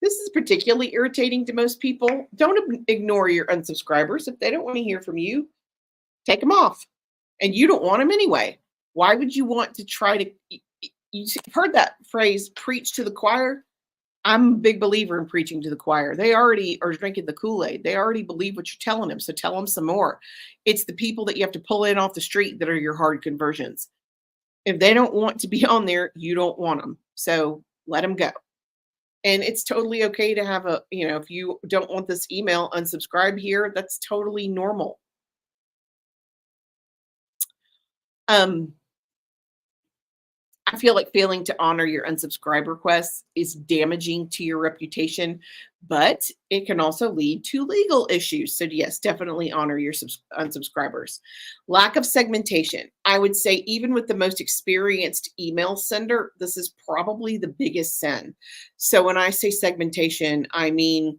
This is particularly irritating to most people. Don't ignore your unsubscribers. If they don't want to hear from you, take them off. And you don't want them anyway. Why would you want to try to, you've heard that phrase, preach to the choir? I'm a big believer in preaching to the choir. They already are drinking the Kool-Aid. They already believe what you're telling them. So tell them some more. It's the people that you have to pull in off the street that are your hard conversions. If they don't want to be on there, you don't want them. So let them go. And it's totally okay to have if you don't want this email, unsubscribe here. That's totally normal. I feel like failing to honor your unsubscribe requests is damaging to your reputation, but it can also lead to legal issues. So yes, definitely honor your unsubscribers. Lack of segmentation. I would say even with the most experienced email sender, this is probably the biggest sin. So when I say segmentation, I mean,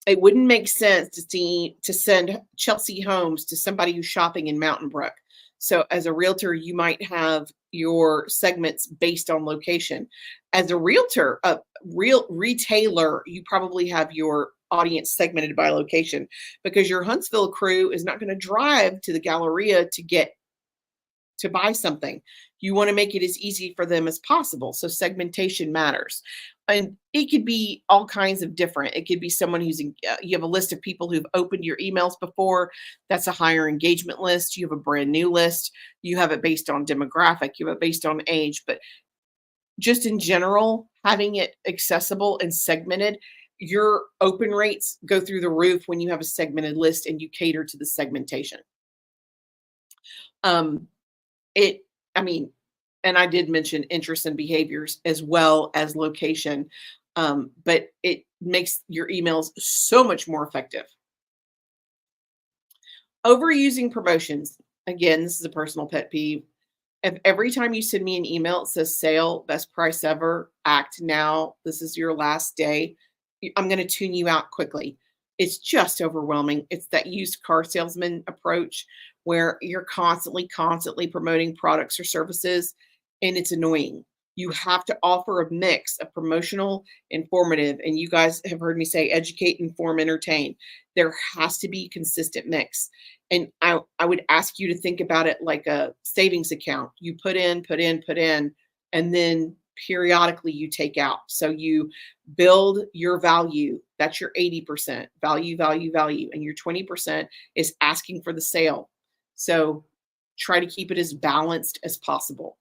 it wouldn't make sense to send Chelsea Homes to somebody who's shopping in Mountain Brook. So as a realtor, you might have your segments based on location. As a realtor, a real retailer, you probably have your audience segmented by location because your Huntsville crew is not going to drive to the Galleria to buy something. You want to make it as easy for them as possible. So segmentation matters. And it could be all kinds of different. It could be someone who's you have a list of people who've opened your emails before. That's a higher engagement list. You have a brand new list. You have it based on demographic. You have it based on age. But just in general, having it accessible and segmented, your open rates go through the roof when you have a segmented list and you cater to the segmentation. And I did mention interests and behaviors as well as location, but it makes your emails so much more effective. Overusing promotions. Again, this is a personal pet peeve. If every time you send me an email, it says sale, best price ever, act now, this is your last day, I'm going to tune you out quickly. It's just overwhelming. It's that used car salesman approach where you're constantly promoting products or services, and it's annoying. You have to offer a mix of promotional, informative, and you guys have heard me say educate, inform, entertain. There has to be a consistent mix. And I would ask you to think about it like a savings account. You put in, and then periodically you take out. So you build your value. That's your 80%, value. And your 20% is asking for the sale. So try to keep it as balanced as possible.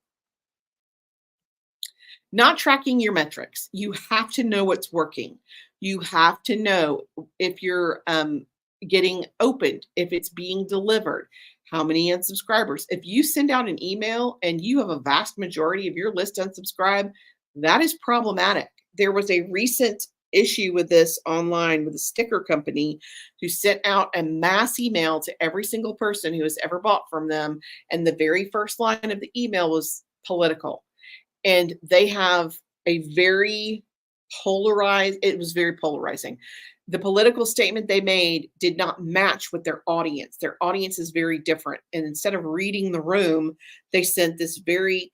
Not tracking your metrics. You have to know what's working. You have to know if you're getting opened, if it's being delivered, how many unsubscribers. If you send out an email and you have a vast majority of your list unsubscribed, that is problematic. There was a recent issue with this online with a sticker company who sent out a mass email to every single person who has ever bought from them. And the very first line of the email was political. And they have a very polarized, it was very polarizing. The political statement they made did not match with their audience. Their audience is very different. And instead of reading the room, they sent this very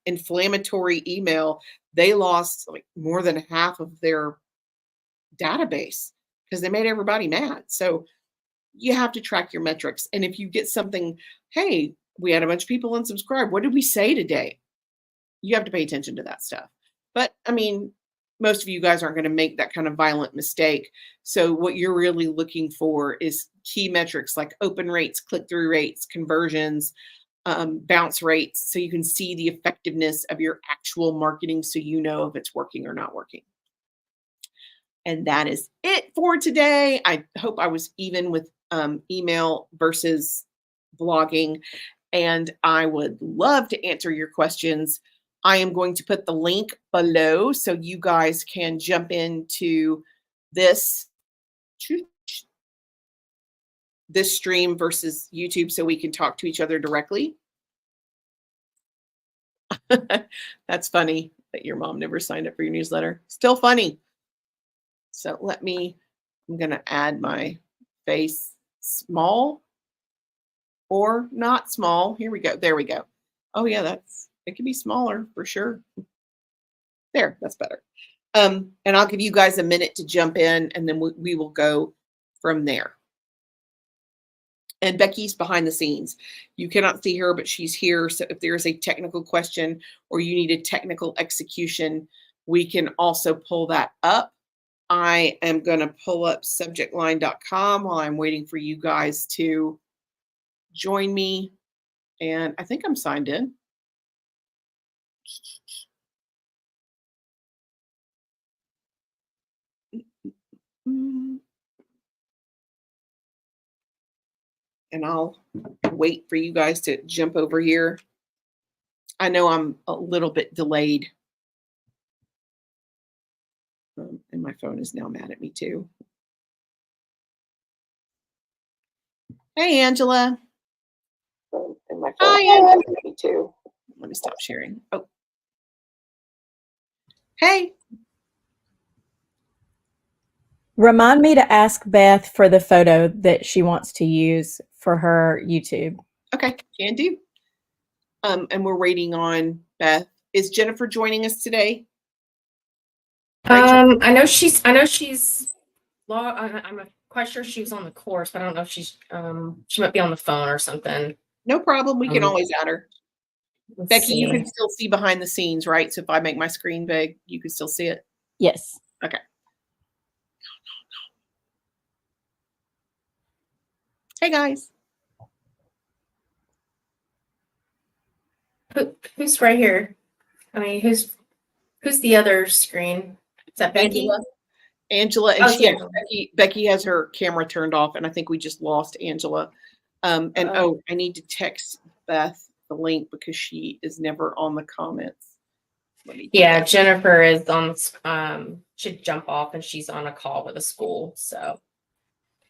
inflammatory email. They lost like more than half of their database because they made everybody mad. So you have to track your metrics. And if you get something, hey, we had a bunch of people unsubscribe, what did we say today? You have to pay attention to that stuff. But I mean, most of you guys aren't going to make that kind of violent mistake. So what you're really looking for is key metrics like open rates, click-through rates, conversions, bounce rates, so you can see the effectiveness of your actual marketing so you know if it's working or not working. And that is it for today. I hope I was even with email versus blogging, and I would love to answer your questions. I am going to put the link below so you guys can jump into this stream versus YouTube so we can talk to each other directly. That's funny that your mom never signed up for your newsletter. Still funny. So I'm going to add my face small or not small. Here we go. There we go. Oh yeah, it can be smaller for sure. There, that's better. And I'll give you guys a minute to jump in and then we will go from there. And Becky's behind the scenes. You cannot see her, but she's here. So if there's a technical question or you need a technical execution, we can also pull that up. I am going to pull up subjectline.com while I'm waiting for you guys to join me. And I think I'm signed in. And I'll wait for you guys to jump over here. I know I'm a little bit delayed. And my phone is now mad at me too. Hey, Angela. And my phone is mad at me too. Let me stop sharing. Oh. Hey. Remind me to ask Beth for the photo that she wants to use for her YouTube. Okay, can do. And we're waiting on Beth. Is Jennifer joining us today? I know she's. I'm quite sure she was on the course, but I don't know if she's. She might be on the phone or something. No problem. We can always add her. Let's Becky, you see. can still see behind the scenes, right? So if I make my screen big, you can still see it. Yes. Okay. Hey guys. Who's right here? I mean, who's the other screen? Is that Becky? Angela, and Oh, she, yeah. Becky has her camera turned off, and I think we just lost Angela. And I need to text Beth the link because she is never on the comments. Yeah, Jennifer is on. Should jump off, and she's on a call with a school. So,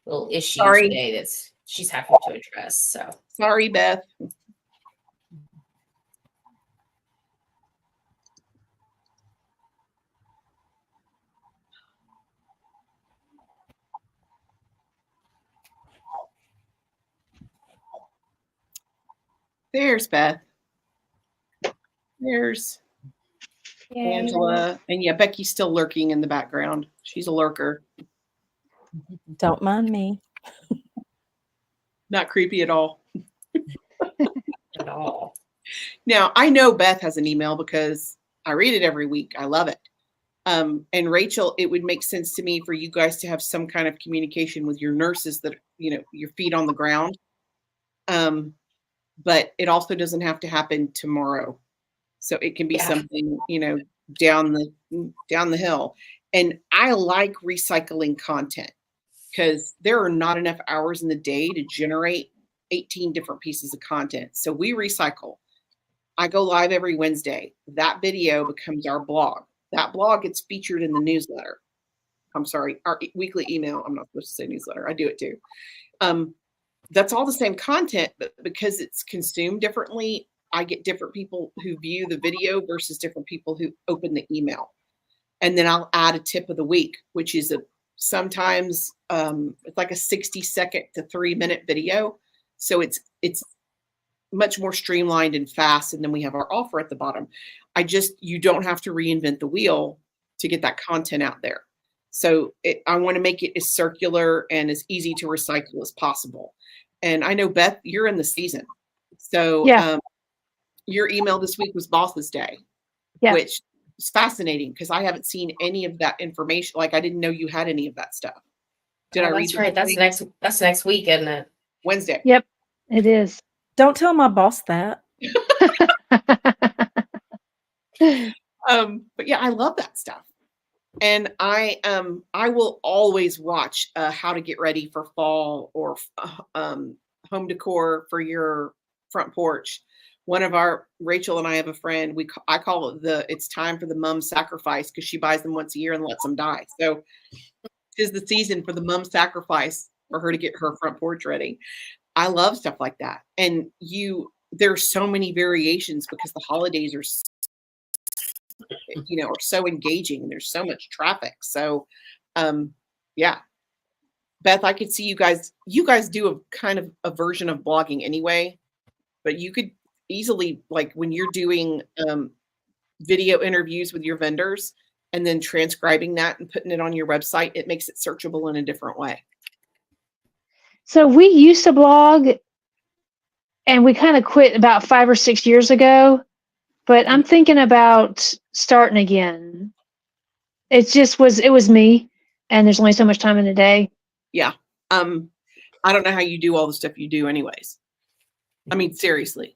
little issue today that she's having to address. So sorry, Beth. There's Beth. There's Angela. And yeah, Becky's still lurking in the background. She's a lurker. Don't mind me. Not creepy at all. at all. Now, I know Beth has an email because I read it every week. I love it. And Rachel, it would make sense to me for you guys to have some kind of communication with your nurses that, your feet on the ground. But it also doesn't have to happen tomorrow. So it can be something, down the hill. And I like recycling content because there are not enough hours in the day to generate 18 different pieces of content. So we recycle. I go live every Wednesday. That video becomes our blog. That blog gets featured in the newsletter. I'm sorry, our weekly email. I'm not supposed to say newsletter. I do it too. That's all the same content, but because it's consumed differently, I get different people who view the video versus different people who open the email. And then I'll add a tip of the week, which is sometimes it's like a 60-second to 3-minute video. So it's much more streamlined and fast. And then we have our offer at the bottom. You don't have to reinvent the wheel to get that content out there. So I want to make it as circular and as easy to recycle as possible. And I know, Beth, you're in the season. So your email this week was Boss's Day, which is fascinating because I haven't seen any of that information. Like, I didn't know you had any of that stuff. Did I read? That's right. That's next week, isn't it? Wednesday. Yep, it is. Don't tell my boss that. But yeah, I love that stuff. And I will always watch how to get ready for fall or home decor for your front porch. One of Rachel and I have a friend, I call it it's time for the mom sacrifice because she buys them once a year and lets them die. So it's the season for the mom sacrifice for her to get her front porch ready. I love stuff like that. And there's so many variations because the holidays are so engaging and there's so much traffic. So, yeah, Beth, I could see you guys do a kind of a version of blogging anyway, but you could easily, like when you're doing, video interviews with your vendors and then transcribing that and putting it on your website, it makes it searchable in a different way. So we used to blog and we kind of quit about 5 or 6 years ago. But I'm thinking about starting again. It was me, and there's only so much time in a day. Yeah. I don't know how you do all the stuff you do anyways. I mean, seriously.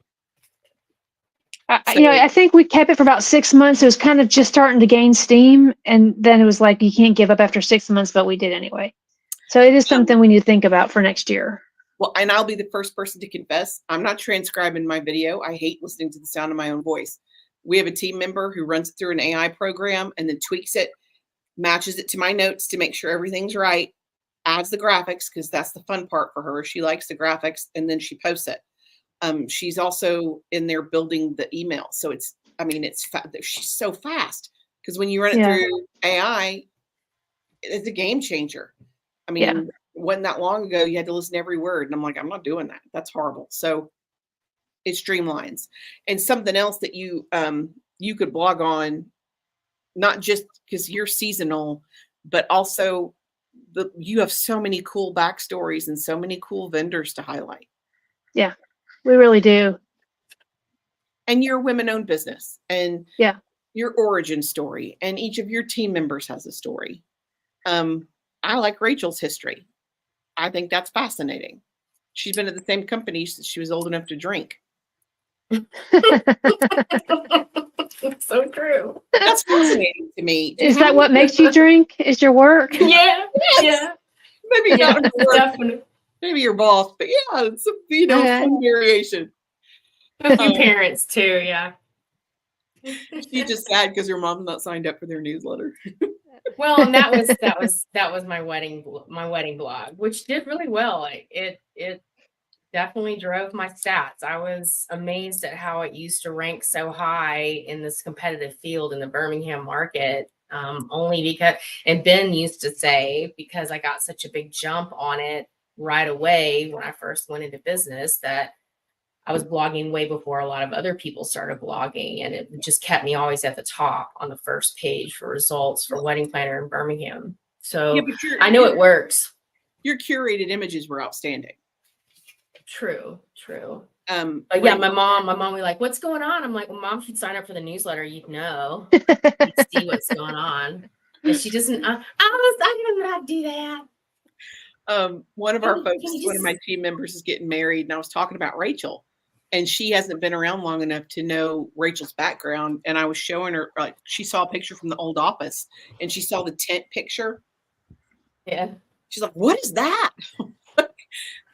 I think we kept it for about 6 months. It was kind of just starting to gain steam. And then it was like, you can't give up after 6 months, but we did anyway. So it is something we need to think about for next year. Well, and I'll be the first person to confess, I'm not transcribing my video. I hate listening to the sound of my own voice. We have a team member who runs it through an AI program and then tweaks it, matches it to my notes to make sure everything's right, adds the graphics because that's the fun part for her. She likes the graphics, and then she posts it. She's also in there building the email. So she's so fast because when you run it through AI, it's a game changer. I mean, it wasn't that long ago, you had to listen to every word. And I'm like, I'm not doing that. That's horrible. So it streamlines. And something else that you could blog on, not just because you're seasonal, but also you have so many cool backstories and so many cool vendors to highlight. Yeah, we really do. and you're a women-owned business, and Yeah. your origin story, and each of your team members has a story. I like Rachel's history. I think that's fascinating. She's been at the same company since she was old enough to drink. So true. That's fascinating to me. Is that what makes you drink? Is your work? Yeah. Yes. Yeah. Maybe Yeah. not your work, Definitely. maybe your boss, but yeah, it's a Okay. fun variation. A few parents too. Yeah. She's just sad because her mom's not signed up for their newsletter. Well, and that was my wedding blog, which did really well. It definitely drove my stats. I was amazed at how it used to rank so high in this competitive field in the Birmingham market. Only because, and Ben used to say, because I got such a big jump on it right away when I first went into business, that I was blogging way before a lot of other people started blogging, and it just kept me always at the top on the first page for results for wedding planner in Birmingham. So Yeah, but I know it works. your curated images were outstanding. True. But Yeah, my mom was like, "What's going on?" I'm like, "Well, Mom should sign up for the newsletter. You'd know, you'd see what's going on." And she doesn't. I don't know how to do that. one of our Can folks, you one of my team members is getting married, and I was talking about Rachel, and she hasn't been around long enough to know Rachel's background. And I was showing her, like, she saw a picture from the old office, and she saw the tent picture. Yeah. She's like, "What is that?"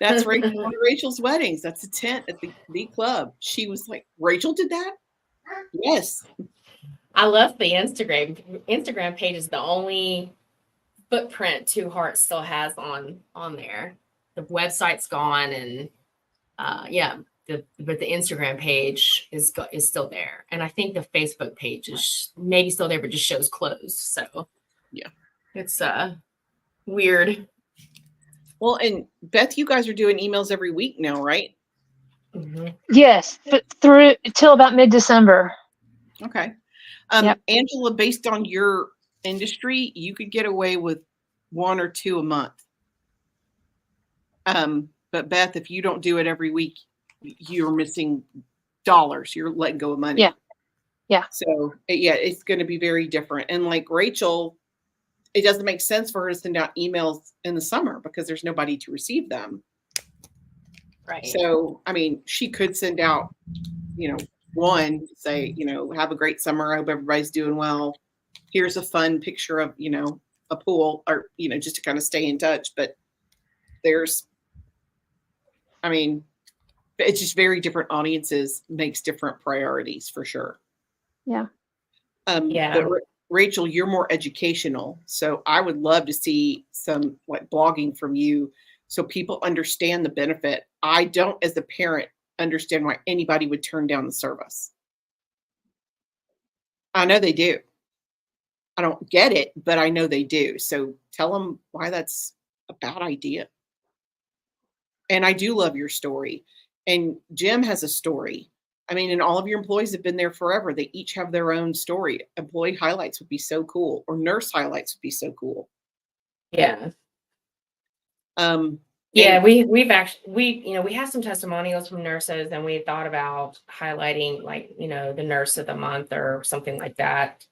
That's Rachel, one of Rachel's weddings. That's a tent at the club. She was like, "Rachel did that?" Yes. I love the Instagram page is the only footprint Two Hearts still has on there. The website's gone, and but the Instagram page is still there, and I think the Facebook page is maybe still there, but just shows closed. So yeah, it's weird. Well, and Beth, you guys are doing emails every week now, right? Mm-hmm. Yes, through till about mid-December. Okay. Yep. Angela, based on your industry, you could get away with 1 or 2 a month. But Beth, if you don't do it every week, you're missing dollars. You're letting go of money. Yeah. So yeah, it's going to be very different. And like Rachel, it doesn't make sense for her to send out emails in the summer because there's nobody to receive them. Right. So, I mean, she could send out, one, say, have a great summer. I hope everybody's doing well. Here's a fun picture of, a pool, or, just to kind of stay in touch. But it's just very different audiences, makes different priorities for sure. Yeah. But Rachel, you're more educational. So I would love to see some like blogging from you so people understand the benefit. I don't, as a parent, understand why anybody would turn down the service. I know they do. I don't get it, but I know they do. So tell them why that's a bad idea. And I do love your story. And Jim has a story. And all of your employees have been there forever. They each have their own story. Employee highlights would be so cool, or nurse highlights would be so cool. Yeah. We have some testimonials from nurses, and we thought about highlighting the nurse of the month or something like that.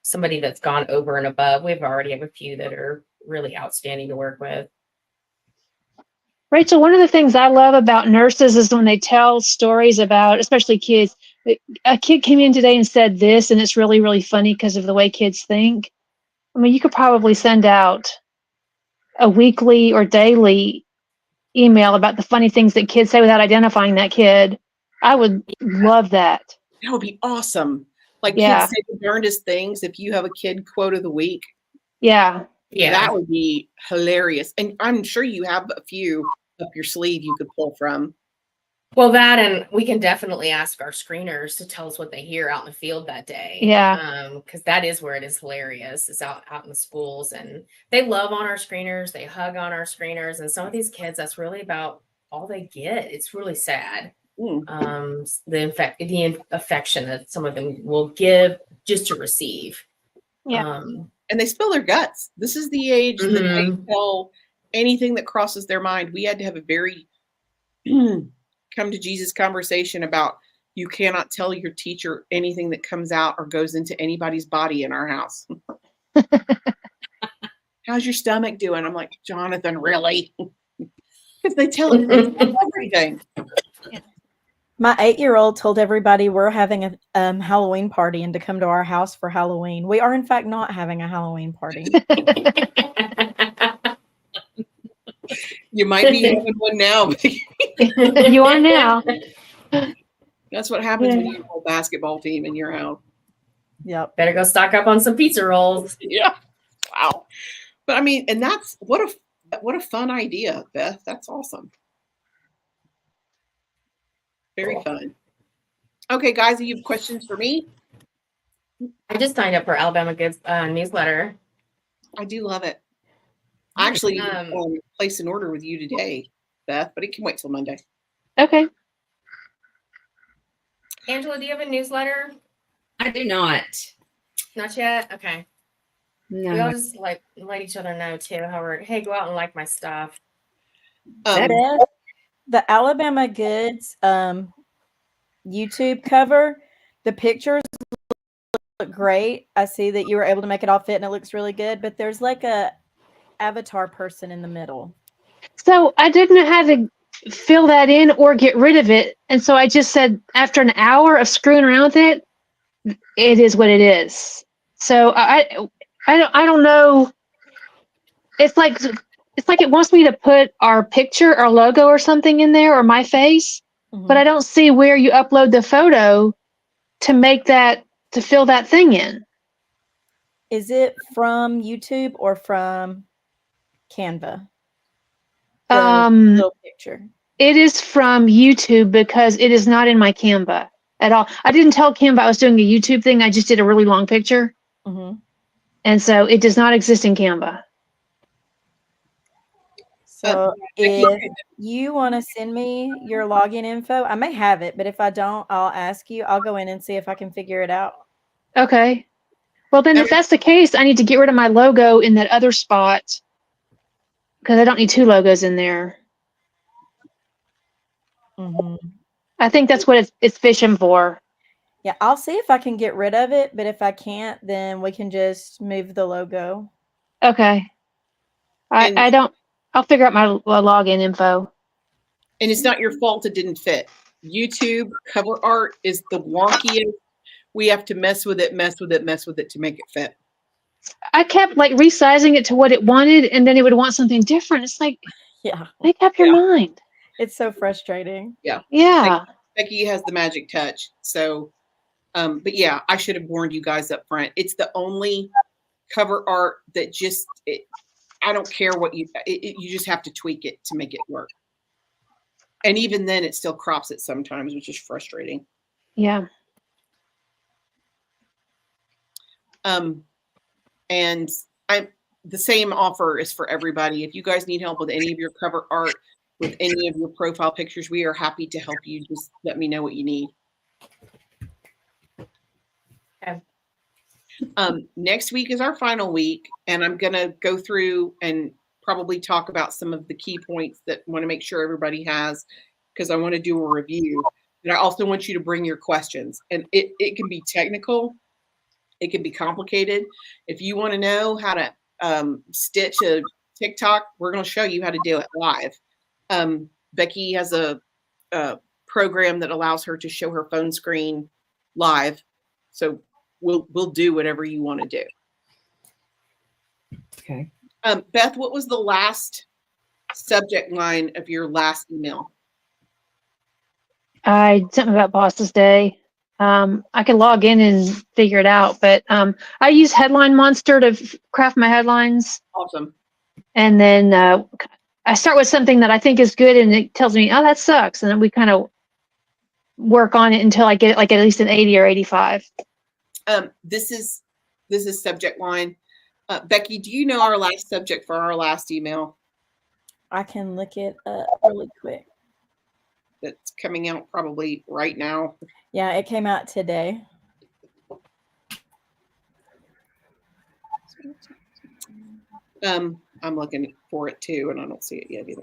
Somebody that's gone over and above. We've already have a few that are really outstanding to work with. Rachel, one of the things I love about nurses is when they tell stories about, especially kids. A kid came in today and said this, and it's really, really funny because of the way kids think. You could probably send out a weekly or daily email about the funny things that kids say without identifying that kid. I would love that. That would be awesome. Like, yeah. Kids say the darndest things. If you have a kid quote of the week. Yeah. That would be hilarious. And I'm sure you have a few up your sleeve you could pull from. Well, that, and we can definitely ask our screeners to tell us what they hear out in the field that day. Yeah. Because that is where it is hilarious, is out in the schools. And they love on our screeners. They hug on our screeners. And some of these kids, that's really about all they get. It's really sad. The affection that some of them will give just to receive. Yeah. And they spill their guts. This is the age that they tell anything that crosses their mind. We had to have a very come to Jesus conversation about you cannot tell your teacher anything that comes out or goes into anybody's body in our house. How's your stomach doing? I'm like, Jonathan, really? Because they tell everything. My 8-year-old told everybody we're having a Halloween party and to come to our house for Halloween. We are, in fact, not having a Halloween party. You might be having one now. You are now. That's what happens when you have a whole basketball team in your house. Yep. Better go stock up on some pizza rolls. Yeah. Wow. But I mean, and that's what a fun idea, Beth. That's awesome. Very Cool. fun. Okay, guys, you have questions for me? I just signed up for Alabama Goods newsletter. I do love it. I actually Um, place an order with you today, Beth, but it can wait till Monday. Okay. Angela, do you have a newsletter? I do not. Not yet? Okay. We all No. just like let each other know too how we're, hey, go out and like my stuff. Beth, the Alabama Goods YouTube cover, the pictures look great. I see that you were able to make it all fit and it looks really good, but there's like a avatar person in the middle. So I didn't know how to fill that in or get rid of it. And so I just said, after an hour of screwing around with it, it is what it is. So I don't know. It's like it wants me to put our picture, our logo or something in there or my face, but I don't see where you upload the photo to make that, to fill that thing in. Is it from YouTube or from Canva? Little picture. It is from YouTube because it is not in my Canva at all. I didn't tell Canva I was doing a YouTube thing. I just did a really long picture. And so it does not exist in Canva. So if you want to send me your login info, I may have it, but if I don't, I'll ask you. I'll go in and see if I can figure it out. Okay. Well, then if that's the case, I need to get rid of my logo in that other spot because I don't need two logos in there. I think that's what it's fishing for. Yeah, I'll see if I can get rid of it, but if I can't, then we can just move the logo. Okay. I'll figure out my login info. And it's not your fault it didn't fit. YouTube cover art is the wonkiest. We have to mess with it to make it fit. I kept like resizing it to what it wanted, and then it would want something different. It's like, yeah, make up your mind. It's so frustrating. Yeah. Yeah. Becky has the magic touch. So, but yeah, I should have warned you guys up front. It's the only cover art that just, I don't care what you just have to tweak it to make it work. And even then it still crops it sometimes, which is frustrating. Yeah. And the same offer is for everybody. If you guys need help with any of your cover art, with any of your profile pictures, we are happy to help you. Just let me know what you need. Okay. Next week is our final week, and I'm going to go through and probably talk about some of the key points that I want to make sure everybody has, because I want to do a review. And I also want you to bring your questions. And it can be technical. It can be complicated. If you want to know how to stitch a TikTok, we're going to show you how to do it live. Becky has a program that allows her to show her phone screen live. So we'll do whatever you want to do. Okay. Beth, what was the last subject line of your last email? Something about Boss's Day. I can log in and figure it out, but I use Headline Monster to craft my headlines. Awesome. And then I start with something that I think is good, and it tells me, oh, that sucks. And then we kind of work on it until I get like at least an 80 or 85. This is subject line. Becky, do you know our last subject for our last email? I can look it up really quick. That's coming out probably right now. Yeah, it came out today. I'm looking for it too, and I don't see it yet either.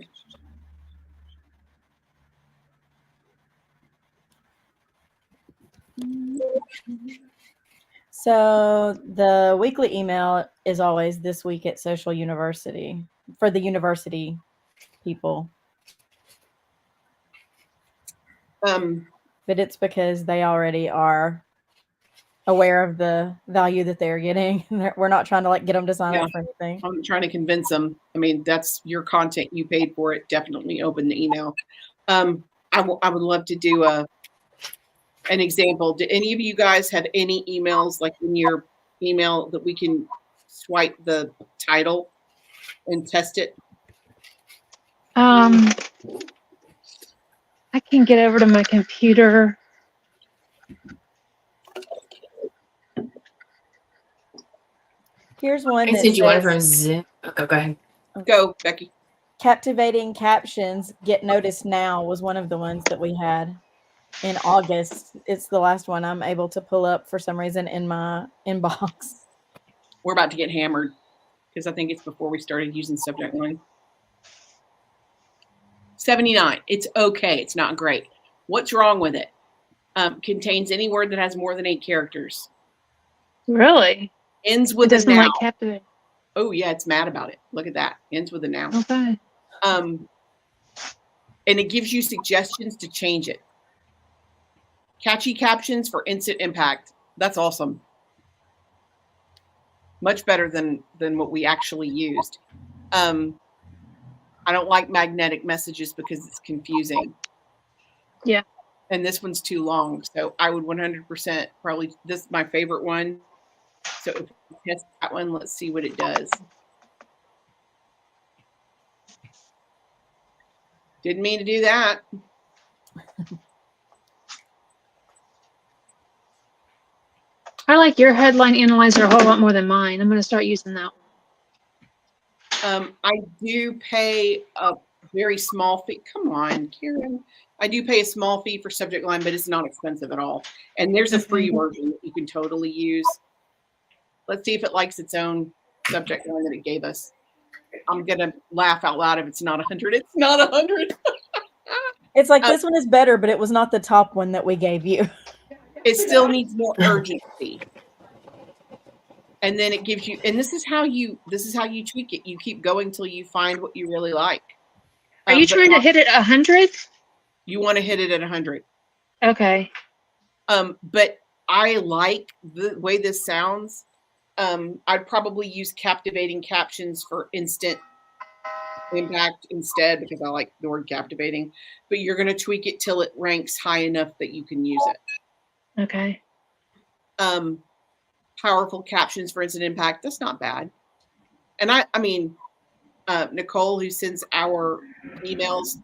So the weekly email is always this week at Social University for the university people. But it's because they already are aware of the value that they're getting. We're not trying to like get them to sign up for anything. I'm trying to convince them. I mean, that's your content. You paid for it. Definitely open the email. I would love to do an example. Do any of you guys have any emails like in your email that we can swipe the title and test it? I can get over to my computer. Here's one I that sent you one from says, Zip. Okay, go ahead. Go, Becky. captivating captions get noticed now was one of the ones that we had in August. It's the last one I'm able to pull up for some reason in my inbox. We're about to get hammered because I think it's before we started using subject line. 79. It's okay. It's not great. What's wrong with it? Contains any word that has more than 8 characters. Really? Ends It with a doesn't noun. like captivate. Oh yeah, it's mad about it. Look at that. Ends with a noun. Okay. And it gives you suggestions to change it. Catchy captions for instant impact. That's awesome. Much better than what we actually used. I don't like magnetic messages because it's confusing. Yeah. And this one's too long. So I would 100% probably, this is my favorite one. So if we test that one, let's see what it does. Didn't mean to do that. I like your headline analyzer a whole lot more than mine. I'm going to start using that one. I do pay a very small fee. Come on, Karen. I do pay a small fee for subject line, but it's not expensive at all. And there's a free version that you can totally use. Let's see if it likes its own subject line that it gave us. I'm going to laugh out loud if it's not 100. It's not 100. It's like this one is better, but it was not the top one that we gave you. It still needs more urgency. And then it gives you, and this is how you tweak it. You keep going till you find what you really like. Are you trying to hit it 100? You want to hit it at 100. Okay. But I like the way this sounds. I'd probably use captivating captions for instant impact instead because I like the word captivating. But you're going to tweak it till it ranks high enough that you can use it. Okay. Powerful captions for instant impact. That's not bad. And I mean, Nicole, who sends our emails,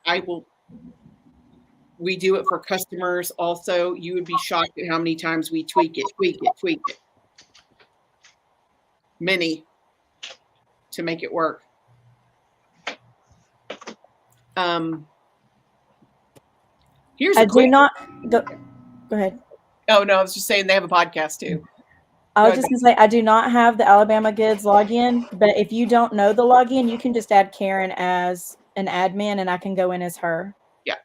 we do it for customers also. You would be shocked at how many times we tweak it. Many to make it work. Here's I a quick. Go ahead. Oh no, I was just saying they have a podcast too. I was just gonna say I do not have the Alabama Goods login, but if you don't know the login, you can just add Karen as an admin, and I can go in as her. Yeah.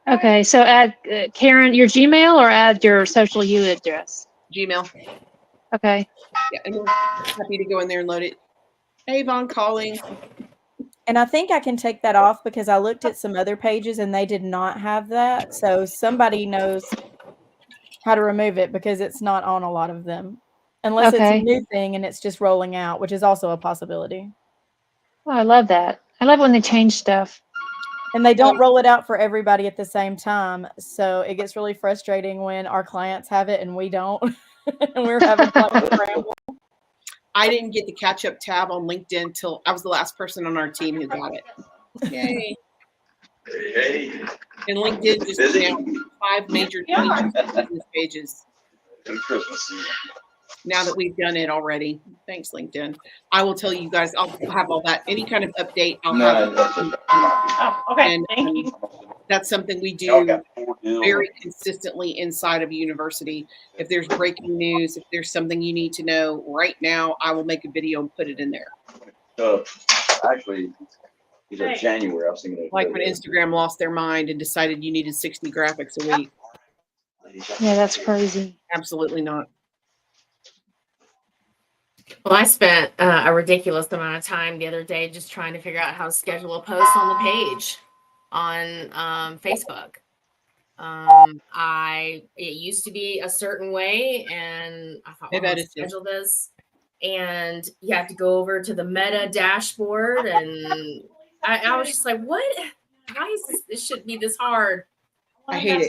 Okay, so add Karen your Gmail or add your social U address. Gmail. Okay. Yeah, and we're happy to go in there and load it. Hey, Vaughn calling. And I think I can take that off because I looked at some other pages and they did not have that. So somebody knows how to remove it because it's not on a lot of them. Unless it's a new thing and it's just rolling out, which is also a possibility. Oh, I love that. I love when they change stuff. And they don't roll it out for everybody at the same time. So it gets really frustrating when our clients have it and we don't. And we're having to scramble. I didn't get the catch-up tab on LinkedIn till I was the last person on our team who got it. Yay. Hey. And LinkedIn just announced 5 major changes to business pages. Now that we've done it already. Thanks, LinkedIn. I will tell you guys, I'll have all that. Any kind of update, I'll have. Okay, And thank you. that's something we do very consistently inside of a university. If there's breaking news, if there's something you need to know right now, I will make a video and put it in there. Actually, these are January. I was thinking Like when Instagram lost their mind and decided you needed 60 graphics a week. Yeah, that's crazy. Absolutely not. Well, I spent a ridiculous amount of time the other day just trying to figure out how to schedule a post on the page on Facebook. It used to be a certain way, and I thought, They've well, I'll edited. schedule this, and you have to go over to the Meta dashboard, and I was just like, what? Why is this? This shouldn't be this hard. I hate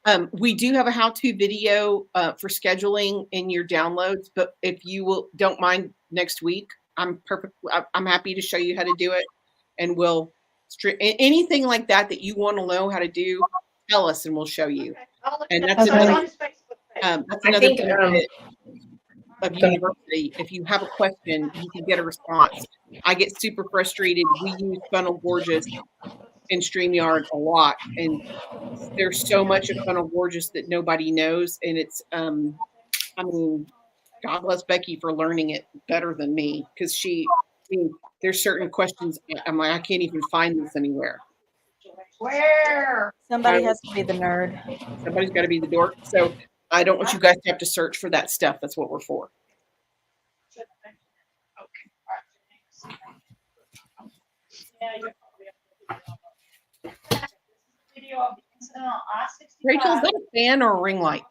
it. We do have a how-to video for scheduling in your downloads, but if you don't mind next week, I'm happy to show you how to do it, and we'll anything like that you want to know how to do, tell us and we'll show you. And that's another think, benefit of university. If you have a question, you can get a response. I get super frustrated. We use Funnel Gorgeous and StreamYard a lot, and there's so much of Funnel Gorgeous that nobody knows, and it's I mean, God bless Becky for learning it better than me, because there's certain questions I'm like, I can't even find this anywhere. Somebody has to be the nerd. Somebody's got to be the dork. So I don't want you guys to have to search for that stuff. That's what we're for. Rachel, is that a fan or a ring light?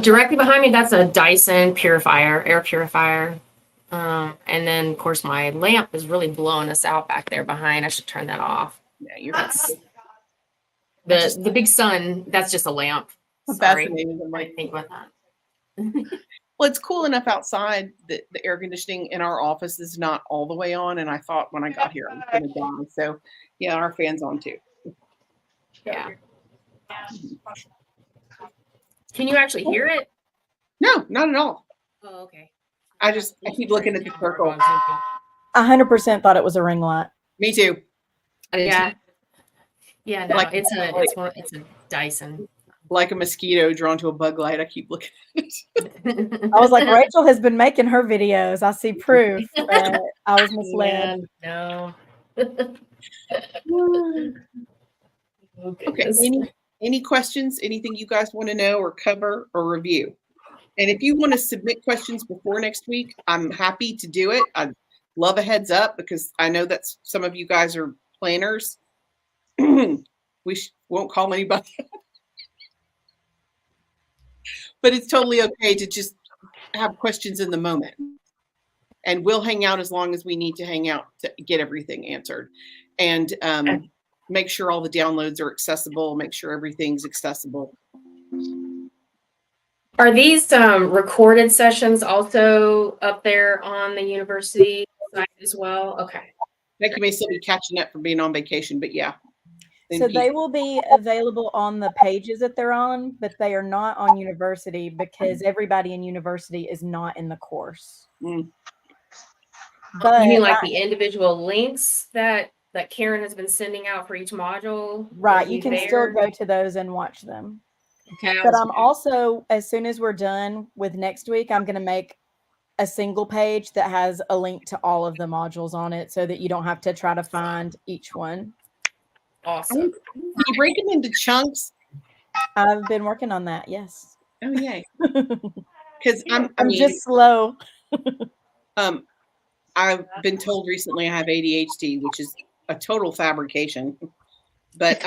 Directly behind me, that's a Dyson purifier, air purifier. And then, of course, my lamp is really blowing us out back there behind. I should turn that off. Yeah, you're The big sun. That's just a lamp. Sorry, I think about that. Well, it's cool enough outside that the air conditioning in our office is not all the way on, and I thought when I got here I was going to die. So, yeah, our fan's on too. Yeah. Can you actually hear it? No, not at all. Oh, okay. I keep looking at the circle. 100% thought it was a ring light. Me too. Yeah. Yeah, no, Like- it's a Dyson. Like a mosquito drawn to a bug light. I keep looking at it. I was like, Rachel has been making her videos. I see proof that I was misled. No. Okay. Any questions? Anything you guys want to know or cover or review? And if you want to submit questions before next week, I'm happy to do it. I'd love a heads up because I know that some of you guys are planners. We won't call anybody. But it's totally okay to just have questions in the moment. And we'll hang out as long as we need to hang out to get everything answered. And make sure all the downloads are accessible, make sure everything's accessible. Are these recorded sessions also up there on the university site as well? Okay. Becky may still be catching up from being on vacation, but yeah. So they will be available on the pages that they're on, but they are not on university because everybody in university is not in the course. Mm. But You mean like the individual links that Karen has been sending out for each module? right, you can still go to those and watch them. Okay. But I'm also, as soon as we're done with next week, I'm going to make a single page that has a link to all of the modules on it so that you don't have to try to find each one. Awesome. You break them into chunks. I've been working on that. Yes. Oh, yay. Because I'm just slow. I've been told recently I have ADHD, which is a total fabrication, but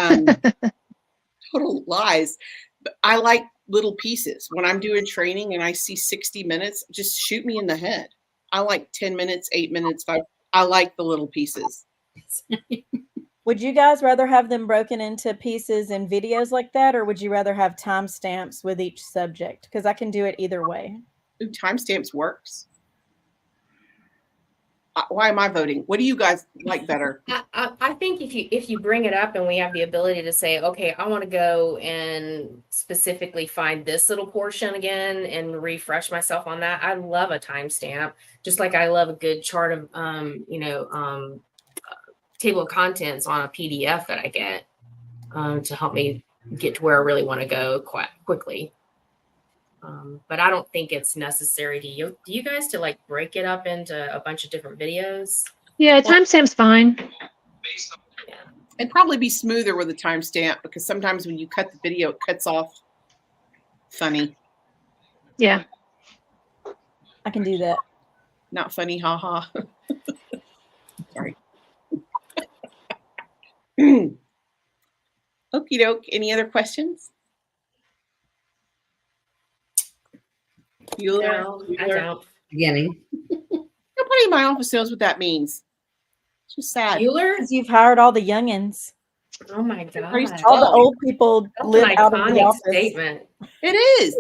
total lies. But I like little pieces. When I'm doing training and I see 60 minutes, just shoot me in the head. I like 10 minutes, 8 minutes, 5. I like the little pieces. Would you guys rather have them broken into pieces and videos like that, or would you rather have timestamps with each subject? Because I can do it either way. Ooh, timestamps works. Why am I voting? What do you guys like better? I think if you bring it up and we have the ability to say, okay, I want to go and specifically find this little portion again and refresh myself on that. I love a timestamp, just like I love a good chart of table of contents on a PDF that I get to help me get to where I really want to go quite quickly. But I don't think it's necessary to you. Do you guys to like break it up into a bunch of different videos? Yeah, timestamp's fine. Yeah. It'd probably be smoother with a timestamp because sometimes when you cut the video, it cuts off funny. Yeah. I can do that. Not funny, haha. Sorry. Okie doke. Any other questions? Bueller? No, I don't. Beginning. Nobody in my office knows what that means. It's just sad. Bueller? Because you've hired all the youngins. Oh my Everybody's god. All the Oh. old people That's live an out of the iconic office. statement. It is.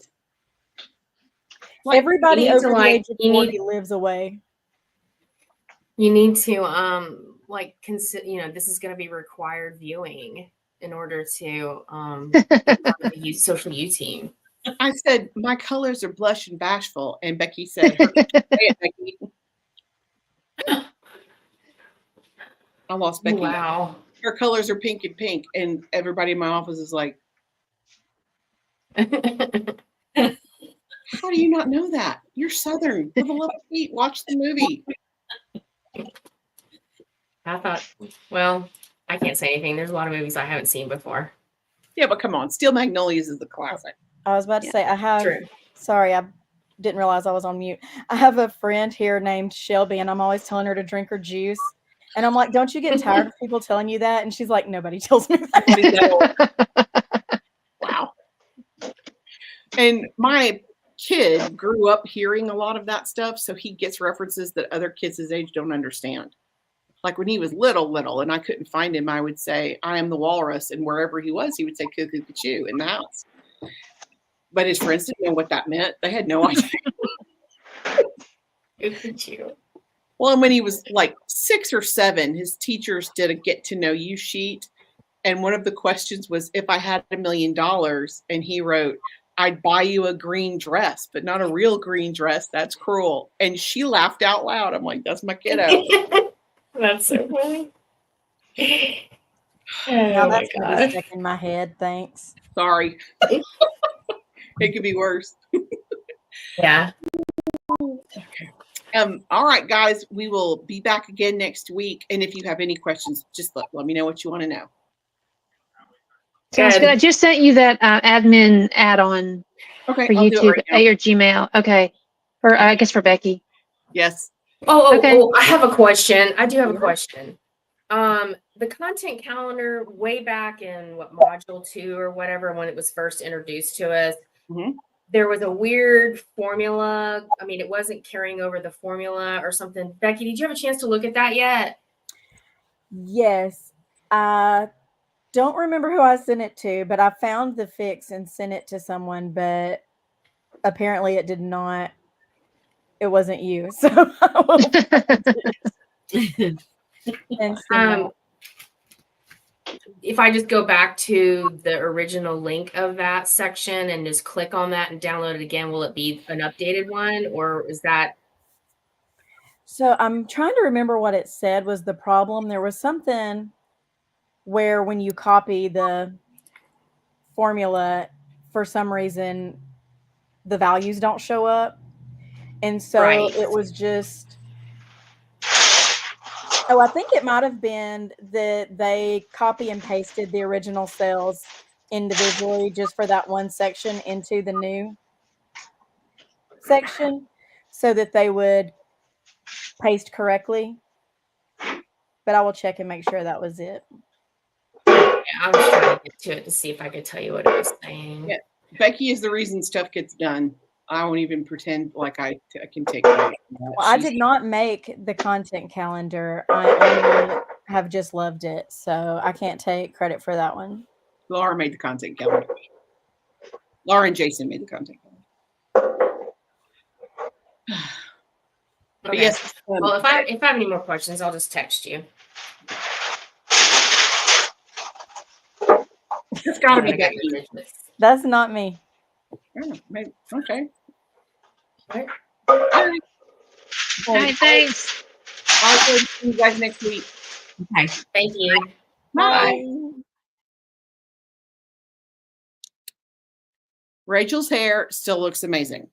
Like, Everybody you need over to, the like, age of you 40 need- lives away. You need to like consider, this is going to be required viewing in order to use social U team. I said, my colors are blush and bashful. And Becky said, say it, Becky. I lost Becky. Wow. Her colors are pink and pink. And everybody in my office is like, how do you not know that? You're Southern. For the love of Pete, watch the movie. I thought, well, I can't say anything. There's a lot of movies I haven't seen before. Yeah, but come on. Steel Magnolias is the classic. I was about to say, I have, True. sorry, I didn't realize I was on mute. I have a friend here named Shelby, and I'm always telling her to drink her juice. And I'm like, don't you get tired of people telling you that? And she's like, nobody tells me that. Wow. And my kid grew up hearing a lot of that stuff, so he gets references that other kids his age don't understand. Like when he was little, and I couldn't find him, I would say, I am the walrus. And wherever he was, he would say, cuckoo, cuckoo in the house. But his friends didn't know what that meant. They had no idea. Well, and when he was like 6 or 7, his teachers did a get to know you sheet. And one of the questions was, if I had $1 million, and he wrote, I'd buy you a green dress, but not a real green dress. That's cruel. And she laughed out loud. I'm like, that's my kiddo. That's so funny. Now Oh my that's going to be god. stuck in my head. Thanks. Sorry. It could be worse. Yeah. All right, guys, we will be back again next week. And if you have any questions, just let me know what you want to know. Sounds good. I just sent you that admin add-on Okay, for I'll do it YouTube right now. at your Gmail. Okay. For I guess for Becky. Yes. Okay. I have a question. I do have a question. The content calendar way back in module 2 or whatever, when it was first introduced to us, there was a weird formula. I mean, it wasn't carrying over the formula or something. Becky, did you have a chance to look at that yet? Yes. I don't remember who I sent it to, but I found the fix and sent it to someone, but apparently it did not. It wasn't you. So I will and send if I just go back to the original link of that section and just click on that and download it again, will it be an updated one, or is that? So I'm trying to remember what it said was the problem. There was something where when you copy the formula, for some reason, the values don't show up. And so it was just, I think it might have been that they copy and pasted the original cells individually just for that one section into the new section so that they would paste correctly. But I will check and make sure that was it. Yeah, I was trying to get to it to see if I could tell you what it was saying. Yeah. Becky is the reason stuff gets done. I won't even pretend like I can take credit for that. Well, I did not make the content calendar. I only have just loved it. So I can't take credit for that one. Laura made the content calendar. Laura and Jason made the content calendar. But Okay. yes. Well, if I have any more questions, I'll just text you. It's got to be Becky. That's not me. Oh, maybe. Okay. Right. All right. All right, thanks. I'll see you guys next week. Okay. Thank you. Bye. Rachel's hair still looks amazing.